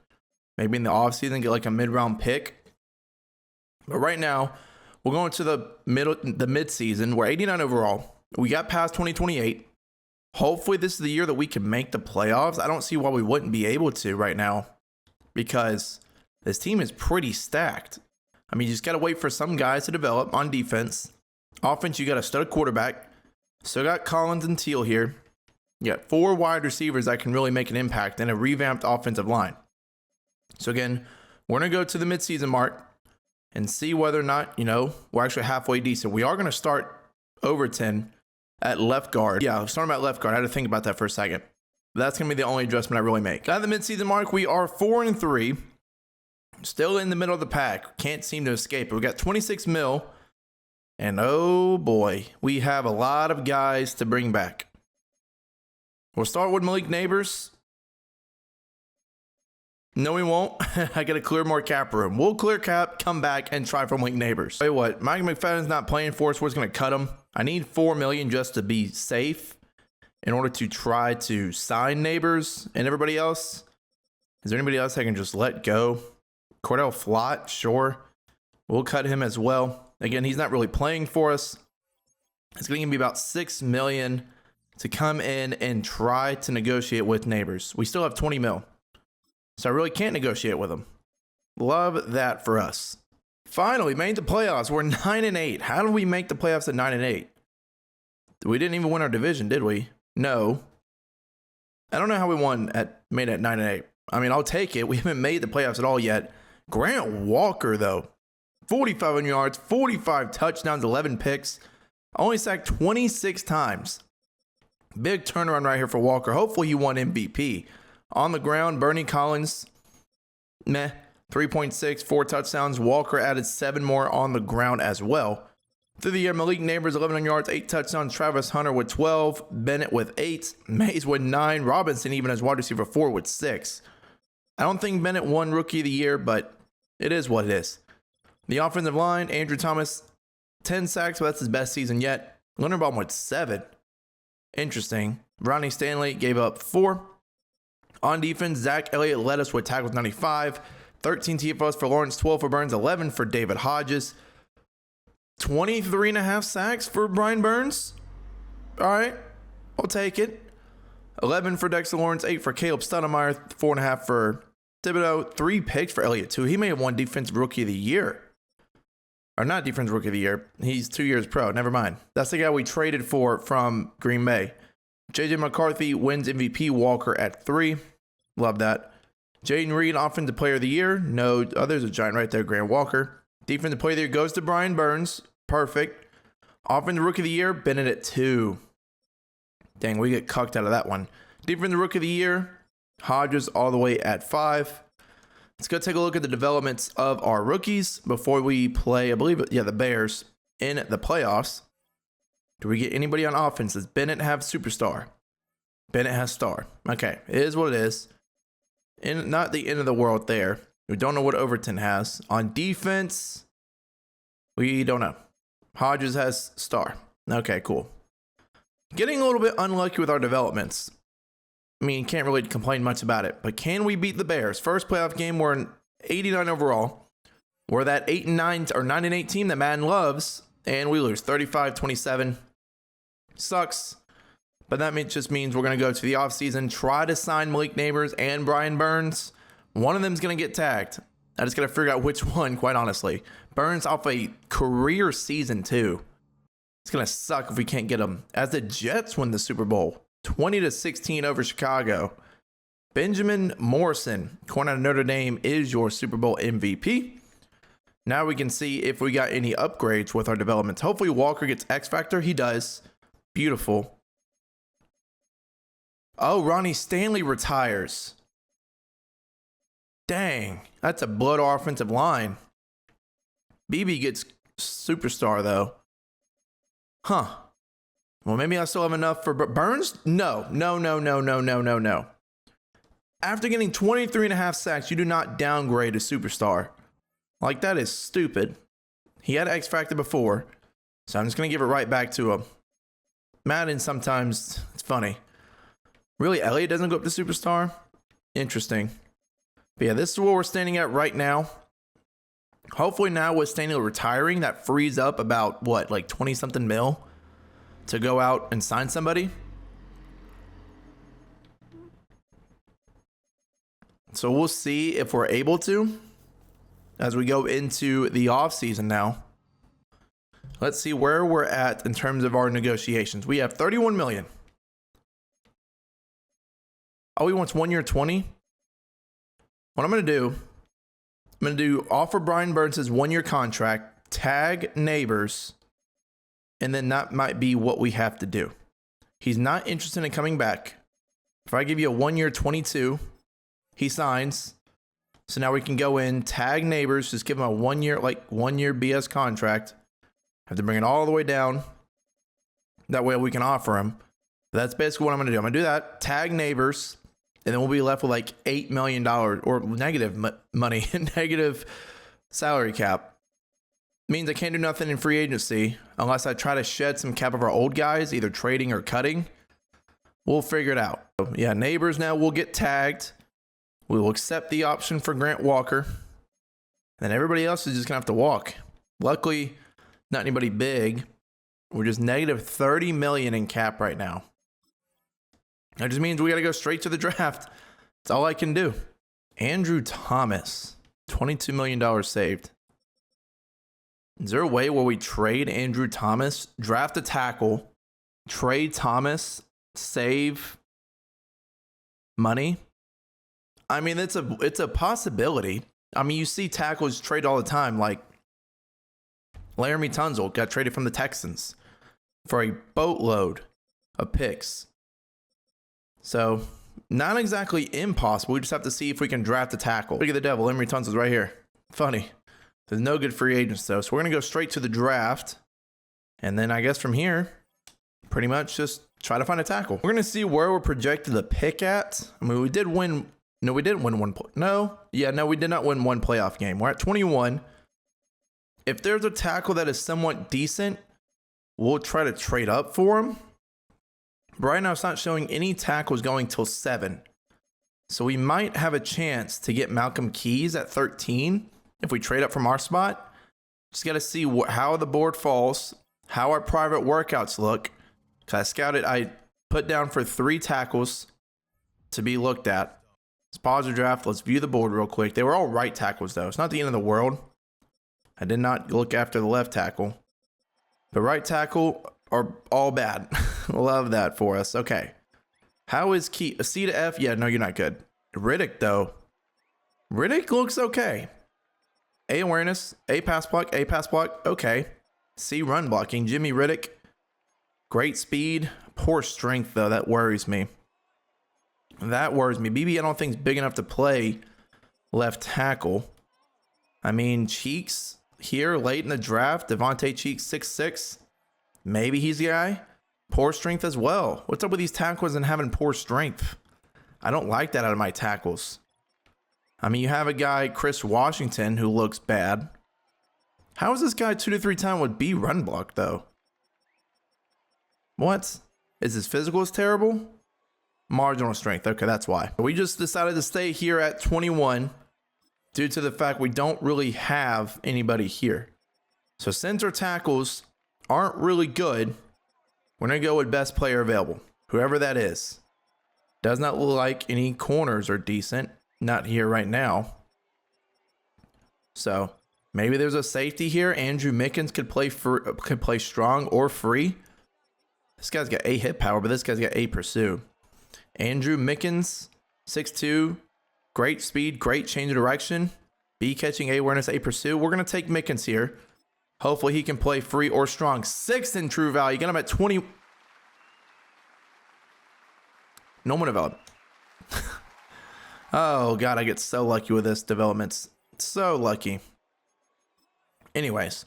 Maybe in the offseason, get like a mid-round pick. But right now, we're going to the mid-season. We're 89 overall. We got past 2028. Hopefully, this is the year that we can make the playoffs. I don't see why we wouldn't be able to right now, because this team is pretty stacked. I mean, you just got to wait for some guys to develop on defense. Offense, you got a stud quarterback. Still got Collins and Teal here. You got 4 wide receivers that can really make an impact and a revamped offensive line. So again, we're going to go to the midseason mark and see whether or not, we're actually halfway decent. We are going to start Overton at left guard. Yeah, start him at left guard. I had to think about that for a second. But that's going to be the only adjustment I really make. At the midseason mark, we are 4-3. Still in the middle of the pack. Can't seem to escape it. We got 26 mil. And oh boy, we have a lot of guys to bring back. We'll start with Malik Neighbors. No, we won't. I got to clear more cap room. We'll clear cap, come back, and try for Malik Neighbors. Tell you what, Mike McFadden's not playing for us. We're just going to cut him. I need $4 million just to be safe in order to try to sign Neighbors and everybody else. Is there anybody else I can just let go? Cordell Flott, sure. We'll cut him as well. Again, he's not really playing for us. It's going to be about $6 million to come in and try to negotiate with Neighbors. We still have 20 mil. So I really can't negotiate with him. Love that for us. Finally, made the playoffs. We're 9-8. How did we make the playoffs at 9-8? We didn't even win our division, did we? No. I don't know how we made it at 9-8. I mean, I'll take it. We haven't made the playoffs at all yet. Grant Walker, though. 45 yards, 45 touchdowns, 11 picks. Only sacked 26 times. Big turnaround right here for Walker. Hopefully he won MVP. On the ground, Bernie Collins, meh. 3.6, 4 touchdowns. Walker added 7 more on the ground as well. Through the year, Malik Neighbors, 11 yards, 8 touchdowns. Travis Hunter with 12. Bennett with 8. Mays with 9. Robinson, even as wide receiver 4, with 6. I don't think Bennett won Rookie of the Year, but it is what it is. The offensive line, Andrew Thomas, 10 sacks, but that's his best season yet. Linderbaum with 7. Interesting. Ronnie Stanley gave up 4. On defense, Zach Elliott led us with tackles 95. 13 TFOs for Lawrence, 12 for Burns, 11 for David Hodges. 23.5 sacks for Brian Burns. All right, I'll take it. 11 for Dexter Lawrence, 8 for Caleb Stoudemire, 4.5 for Thibodeau, 3 picks for Elliott, too. He may have won Defensive Rookie of the Year. Or not Defensive Rookie of the Year. He's 2 years pro. Never mind. That's the guy we traded for from Green Bay. JJ McCarthy wins MVP. Walker at 3. Love that. Jaden Reed, Offensive Player of the Year. No, there's a giant right there, Grant Walker. Defensive Player of the Year goes to Brian Burns. Perfect. Offensive Rookie of the Year, Bennett at 2. Dang, we get cucked out of that one. Defensive Rookie of the Year, Hodges all the way at 5. Let's go take a look at the developments of our rookies before we play, I believe, the Bears in the playoffs. Do we get anybody on offense? Does Bennett have superstar? Bennett has star. Okay, it is what it is. And not the end of the world there. We don't know what Overton has. On defense, we don't know. Hodges has star. Okay, cool. Getting a little bit unlucky with our developments. I mean, can't really complain much about it. But can we beat the Bears? First playoff game, we're in 89 overall. We're that 8-9 or 9-8 team that Madden loves. And we lose 35-27. Sucks. But that just means we're going to go to the offseason, try to sign Malik Neighbors and Brian Burns. One of them is going to get tagged. I just got to figure out which one, quite honestly. Burns off a career season, too. It's going to suck if we can't get him. As the Jets win the Super Bowl, 20-16 over Chicago. Benjamin Morrison, corner out of Notre Dame, is your Super Bowl MVP. Now we can see if we got any upgrades with our developments. Hopefully Walker gets X Factor. He does. Beautiful. Oh, Ronnie Stanley retires. Dang, that's a blood offensive line. BB gets superstar, though. Huh. Well, maybe I still have enough for Burns? No. After getting 23.5 sacks, you do not downgrade a superstar. Like, that is stupid. He had X Factor before, so I'm just going to give it right back to him. Madden, sometimes, it's funny. Really, Elliott doesn't go up to superstar? Interesting. But yeah, this is where we're standing at right now. Hopefully now with Stanley retiring, that frees up about, what, like 20-something mil to go out and sign somebody. So we'll see if we're able to as we go into the offseason now. Let's see where we're at in terms of our negotiations. We have 31 million. Oh, he wants 1 year 20. What I'm going to do, offer Brian Burns his 1 year contract, tag Neighbors, and then that might be what we have to do. He's not interested in coming back. If I give you a 1 year 22, he signs. So now we can go in, tag Neighbors, just give him a 1 year, like 1 year BS contract. Have to bring it all the way down. That way we can offer him. But that's basically what I'm going to do. I'm going to do that, tag Neighbors, and then we'll be left with like $8 million or negative money, negative salary cap. Means I can't do nothing in free agency unless I try to shed some cap of our old guys, either trading or cutting. We'll figure it out. So, yeah, Neighbors now will get tagged. We will accept the option for Grant Walker. And everybody else is just going to have to walk. Luckily, not anybody big. We're just negative 30 million in cap right now. That just means we got to go straight to the draft. That's all I can do. Andrew Thomas, $22 million saved. Is there a way where we trade Andrew Thomas, draft a tackle, trade Thomas, save money? I mean, it's a possibility. I mean, you see tackles trade all the time. Like Laramie Tunzel got traded from the Texans for a boatload of picks. So not exactly impossible. We just have to see if we can draft a tackle. Look at the devil. Emery Tunsil's right here. Funny. There's no good free agents, though. So we're going to go straight to the draft. And then I guess from here, pretty much just try to find a tackle. We're going to see where we're projected to pick at. I mean, we did win. No, we didn't win one. No, we did not win one playoff game. We're at 21. If there's a tackle that is somewhat decent, we'll try to trade up for him. But right now, it's not showing any tackles going till 7. So we might have a chance to get Malcolm Keys at 13 if we trade up from our spot. Just got to see how the board falls, how our private workouts look. Because I put down for 3 tackles to be looked at. Let's pause the draft. Let's view the board real quick. They were all right tackles, though. It's not the end of the world. I did not look after the left tackle. But right tackle are all bad. Love that for us. Okay. How is Key? A C to F? Yeah, no, you're not good. Riddick, though. Riddick looks okay. A awareness, A pass block, A pass block. Okay. C run blocking. Jimmy Riddick. Great speed. Poor strength, though. That worries me. That worries me. BB, I don't think is big enough to play left tackle. I mean, Cheeks here late in the draft. Devontae Cheeks, 6'6". Maybe he's the guy. Poor strength as well. What's up with these tackles and having poor strength? I don't like that out of my tackles. I mean, you have a guy, Chris Washington, who looks bad. How is this guy 2 to 3 time with B run block, though? What? Is his physical is terrible? Marginal strength. Okay, that's why. We just decided to stay here at 21 due to the fact we don't really have anybody here. So since our tackles aren't really good, we're going to go with best player available, whoever that is. Does not look like any corners are decent. Not here right now. So maybe there's a safety here. Andrew Mickens could play strong or free. This guy's got A hit power, but this guy's got A pursue. Andrew Mickens, 6'2", great speed, great change of direction. B catching, A awareness, A pursue. We're going to take Mickens here. Hopefully he can play free or strong. 6 in true value. Get him at 20. No one developed. Oh, God, I get so lucky with this developments. So lucky. Anyways,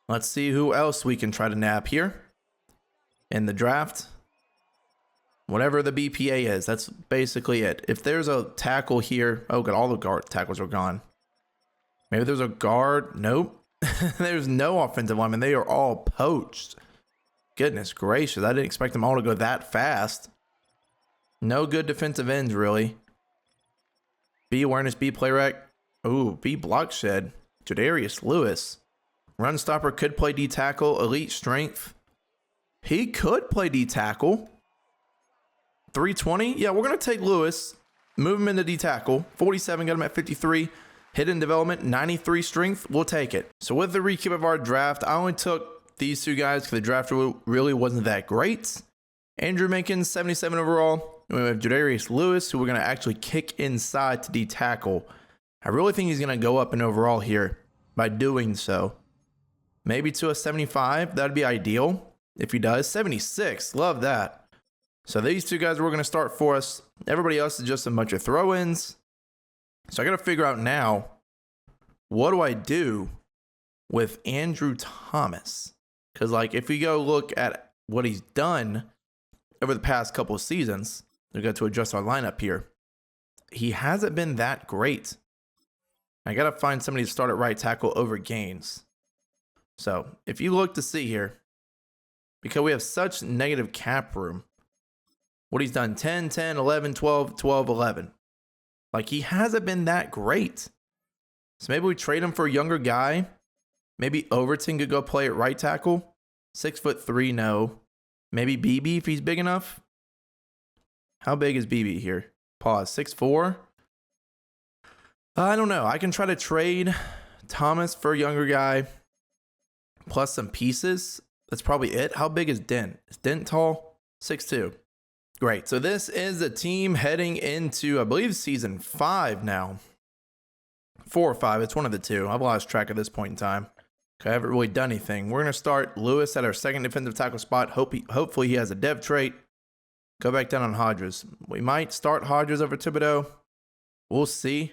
let's see who else we can try to nab here in the draft. Whatever the BPA is, that's basically it. If there's a tackle here, oh god, all the guard tackles are gone. Maybe there's a guard. Nope. There's no offensive linemen. They are all poached. Goodness gracious, I didn't expect them all to go that fast. No good defensive ends, really. B awareness, B play rec. Ooh, B block shed. Jadarius Lewis. Run stopper could play D tackle. Elite strength. He could play D tackle. 320. Yeah, we're going to take Lewis. Move him into D tackle. 47, got him at 53. Hidden development, 93 strength. We'll take it. So with the recap of our draft, I only took these 2 guys because the draft really wasn't that great. Andrew Mickens, 77 overall. And we have Jadarius Lewis, who we're going to actually kick inside to D tackle. I really think he's going to go up in overall here by doing so. Maybe to a 75. That'd be ideal if he does. 76. Love that. So these 2 guys we're going to start for us. Everybody else is just a bunch of throw-ins. So I got to figure out now, what do I do with Andrew Thomas? Because, like, if we go look at what he's done over the past couple of seasons, we got to adjust our lineup here. He hasn't been that great. I got to find somebody to start at right tackle over Gaines. So if you look to see here, because we have such negative cap room, what he's done, 10, 10, 11, 12, 12, 11. Like, he hasn't been that great. So maybe we trade him for a younger guy. Maybe Overton could go play at right tackle. 6'3", no. Maybe BB if he's big enough. How big is BB here? Pause. 6'4". I don't know. I can try to trade Thomas for a younger guy. Plus some pieces. That's probably it. How big is Dent? Is Dent tall? 6'2". Great. So this is the team heading into, I believe, season 5 now. 4 or 5. It's one of the 2. I've lost track at this point in time. I haven't really done anything. We're going to start Lewis at our second defensive tackle spot. Hopefully he has a dev trait. go back down on Hodges. We might start Hodges over Thibodeau. We'll see.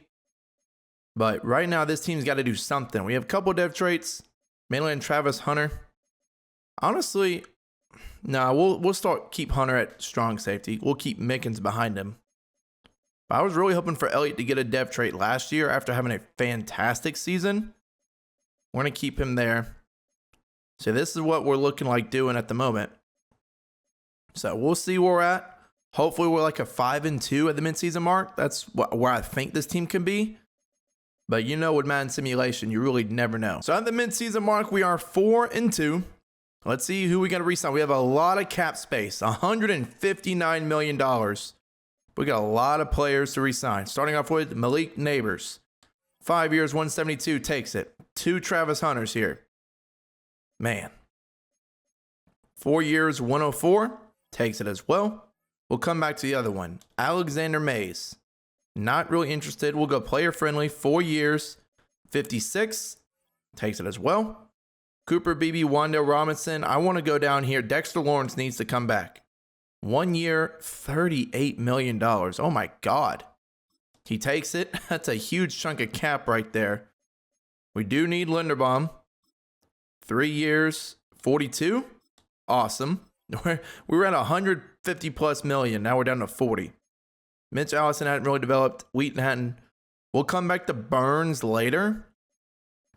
But right now, this team's got to do something. We have a couple dev traits, mainly in Travis Hunter. Honestly, we'll keep Hunter at strong safety. We'll keep Mickens behind him. But I was really hoping for Elliott to get a dev trait last year after having a fantastic season. We're going to keep him there. So this is what we're looking like doing at the moment. So we'll see where we're at. Hopefully we're like a 5-2 at the midseason mark. That's where I think this team can be. But you know, with Madden Simulation, you really never know. So at the midseason mark, we are 4-2. Let's see who we got to re-sign. We have a lot of cap space, $159 million. We got a lot of players to re-sign. Starting off with Malik Neighbors. 5 years, 172, takes it. 2 Travis Hunters here. Man. 4 years, 104, takes it as well. We'll come back to the other one. Alexander Mays. Not really interested. We'll go player friendly. 4 years, 56, takes it as well. Cooper Beebe, Wan'Dale Robinson. I want to go down here. Dexter Lawrence needs to come back. 1 year, $38 million. Oh my God. He takes it. That's a huge chunk of cap right there. We do need Linderbaum. 3 years, 42. Awesome. We were at 150 plus million. Now we're down to 40. Mitch Allison hadn't really developed. Wheaton hadn't. We'll come back to Burns later.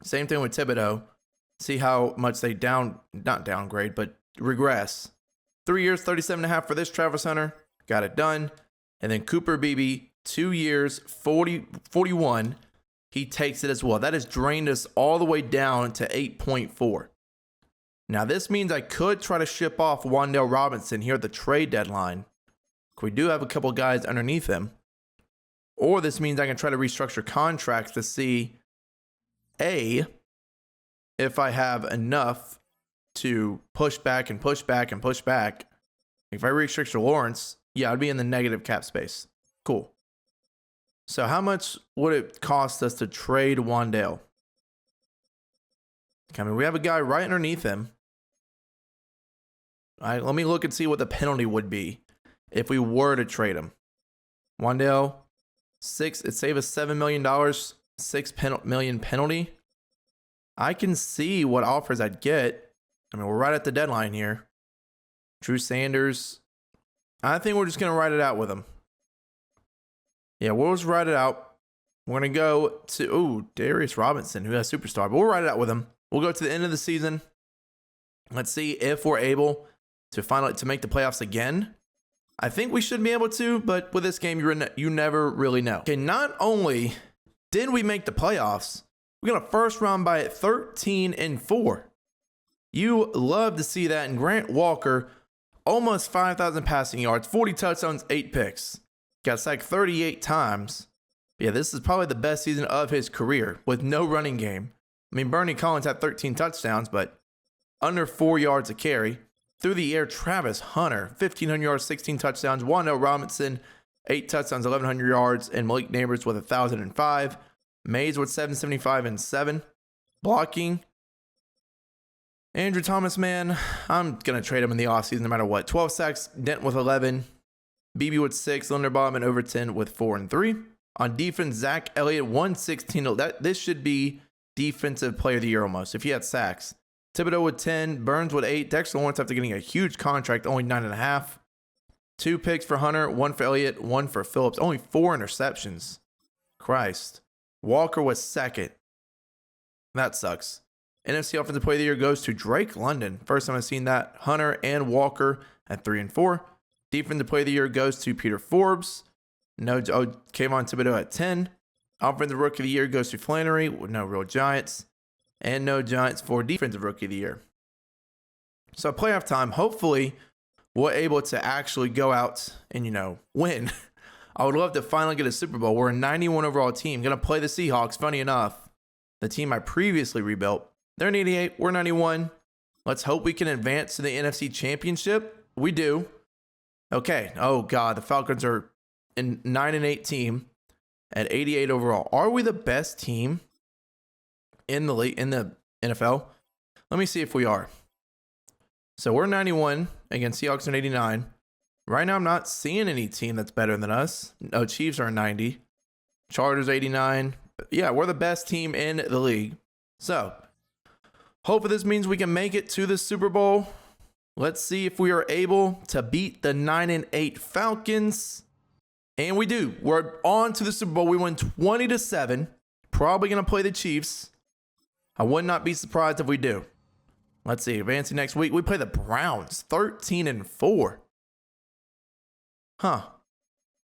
Same thing with Thibodeau. See how much they not downgrade, but regress. 3 years, 37.5 for this Travis Hunter. Got it done. And then Cooper Beebe, 2 years, 41. He takes it as well. That has drained us all the way down to 8.4. Now, this means I could try to ship off Wan'Dale Robinson here at the trade deadline. We do have a couple guys underneath him. Or this means I can try to restructure contracts to see, A, if I have enough to push back and push back and push back. If I restructure Lawrence, yeah, I'd be in the negative cap space. Cool. So how much would it cost us to trade Wan'Dale? I mean, we have a guy right underneath him. All right, let me look and see what the penalty would be if we were to trade him. Wan'Dale, it'd save us $7 million, $6 million penalty. I can see what offers I'd get. I mean, we're right at the deadline here. Shadeur Sanders. I think we're just going to ride it out with him. Yeah, we'll just ride it out. We're going to go to, Darius Robinson, who has superstar, but we'll ride it out with him. We'll go to the end of the season. Let's see if we're able to make the playoffs again. I think we should be able to, but with this game, you never really know. Okay, not only did we make the playoffs, we got a first round bye at 13-4. You love to see that. And Grant Walker, almost 5,000 passing yards, 40 touchdowns, 8 picks. Got sacked 38 times. Yeah, this is probably the best season of his career with no running game. I mean, Bernie Collins had 13 touchdowns, but under 4 yards a carry. Through the air, Travis Hunter, 1,500 yards, 16 touchdowns. Wan'Dale Robinson, 8 touchdowns, 1,100 yards. And Malik Neighbors with 1,005. Mays with 775 and 7. Blocking. Andrew Thomas, man, I'm going to trade him in the offseason no matter what. 12 sacks, Dent with 11. BB with 6. Linderbaum and Overton with 4 and 3. On defense, Zach Elliott, 116. This should be defensive player of the year almost if he had sacks. Thibodeau with 10. Burns with 8. Dexter Lawrence after getting a huge contract, only 9.5. 2 picks for Hunter, 1 for Elliott, 1 for Phillips. Only 4 interceptions. Christ. Walker was second. That sucks. NFC Offensive Player of the Year goes to Drake London. First time I've seen that. Hunter and Walker at 3 and 4. Defensive Player of the Year goes to Peter Forbes. Kayvon Thibodeau at 10. Offensive Rookie of the Year goes to Flannery with no real Giants. And no Giants for Defensive Rookie of the Year. So playoff time, hopefully we're able to actually go out and, win. I would love to finally get a Super Bowl. We're a 91 overall team. Going to play the Seahawks. Funny enough, the team I previously rebuilt. They're an 88. We're 91. Let's hope we can advance to the NFC Championship. We do. Okay. Oh, God. The Falcons are a 9-8 team at 88 overall. Are we the best team in the league, in the NFL? Let me see if we are. So we're 91 against Seahawks and 89. Right now, I'm not seeing any team that's better than us. No, Chiefs are 90. Chargers 89. Yeah, we're the best team in the league. So, hopefully this means we can make it to the Super Bowl. Let's see if we are able to beat the 9-8 Falcons. And we do. We're on to the Super Bowl. We win 20-7. Probably going to play the Chiefs. I would not be surprised if we do. Let's see. Advancing next week, we play the Browns. 13-4. Huh.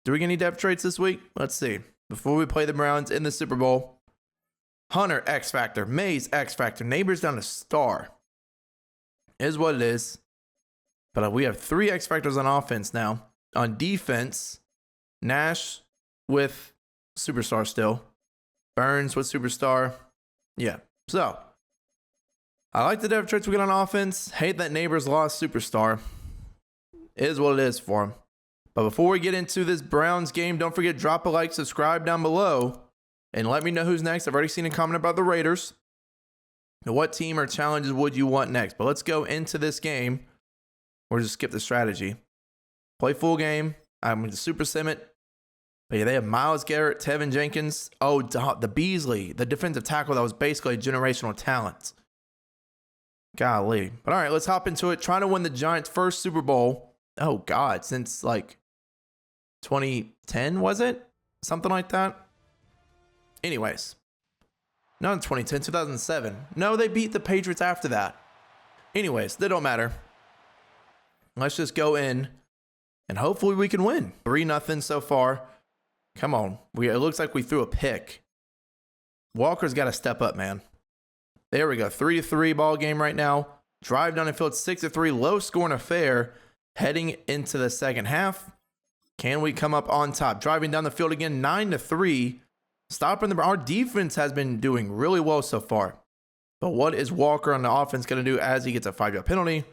Do we get any depth traits this week? Let's see. Before we play the Browns in the Super Bowl. Hunter, X Factor. Mays, X Factor. Neighbors down to star. Is what it is. But we have 3 X Factors on offense now. On defense, Nash with Superstar still. Burns with Superstar. Yeah. So, I like the depth traits we get on offense. Hate that Neighbors lost Superstar. Is what it is for him. But before we get into this Browns game, don't forget, drop a like, subscribe down below, and let me know who's next. I've already seen a comment about the Raiders. Now, what team or challenges would you want next? But let's go into this game. Or just skip the strategy. Play full game. I'm going to super sim it. But yeah, they have Myles Garrett, Tevin Jenkins. Oh, the Beasley, the defensive tackle that was basically a generational talent. Golly. But all right, let's hop into it. Trying to win the Giants' first Super Bowl. Oh, God, since like 2010, was it? Something like that. Anyways. Not in 2010, 2007. No, they beat the Patriots after that. Anyways, they don't matter. Let's just go in, and hopefully we can win. 3-0 so far. Come on. It looks like we threw a pick. Walker's got to step up, man. There we go. 3-3 ball game right now. Drive down the field, 6-3. Low scoring affair heading into the second half. Can we come up on top? Driving down the field again, 9-3. Stopping our defense has been doing really well so far. But what is Walker on the offense going to do as he gets a 5-yard penalty?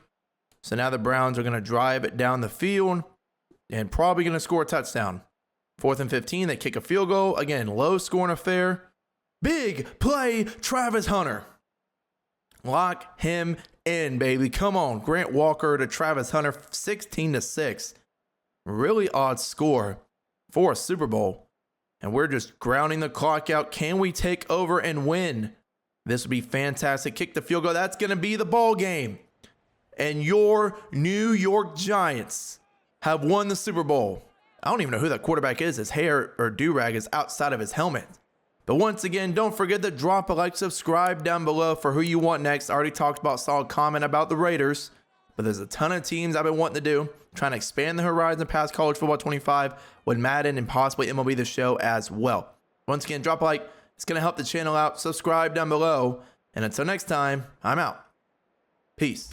So now the Browns are going to drive it down the field and probably going to score a touchdown. 4th and 15, they kick a field goal. Again, low scoring affair. Big play, Travis Hunter. Lock him in, baby. Come on. Grant Walker to Travis Hunter, 16-6. Really odd score for a Super Bowl. And we're just grounding the clock out. Can we take over and win? This would be fantastic. Kick the field goal. That's going to be the ball game. And your New York Giants have won the Super Bowl. I don't even know who that quarterback is. His hair or do-rag is outside of his helmet. But once again, don't forget to drop a like, subscribe down below for who you want next. I already talked about, saw a comment about the Raiders. But there's a ton of teams I've been wanting to do. Trying to expand the horizon past college football 25 with Madden and possibly MLB The Show as well. Once again, drop a like. It's going to help the channel out. Subscribe down below. And until next time, I'm out. Peace.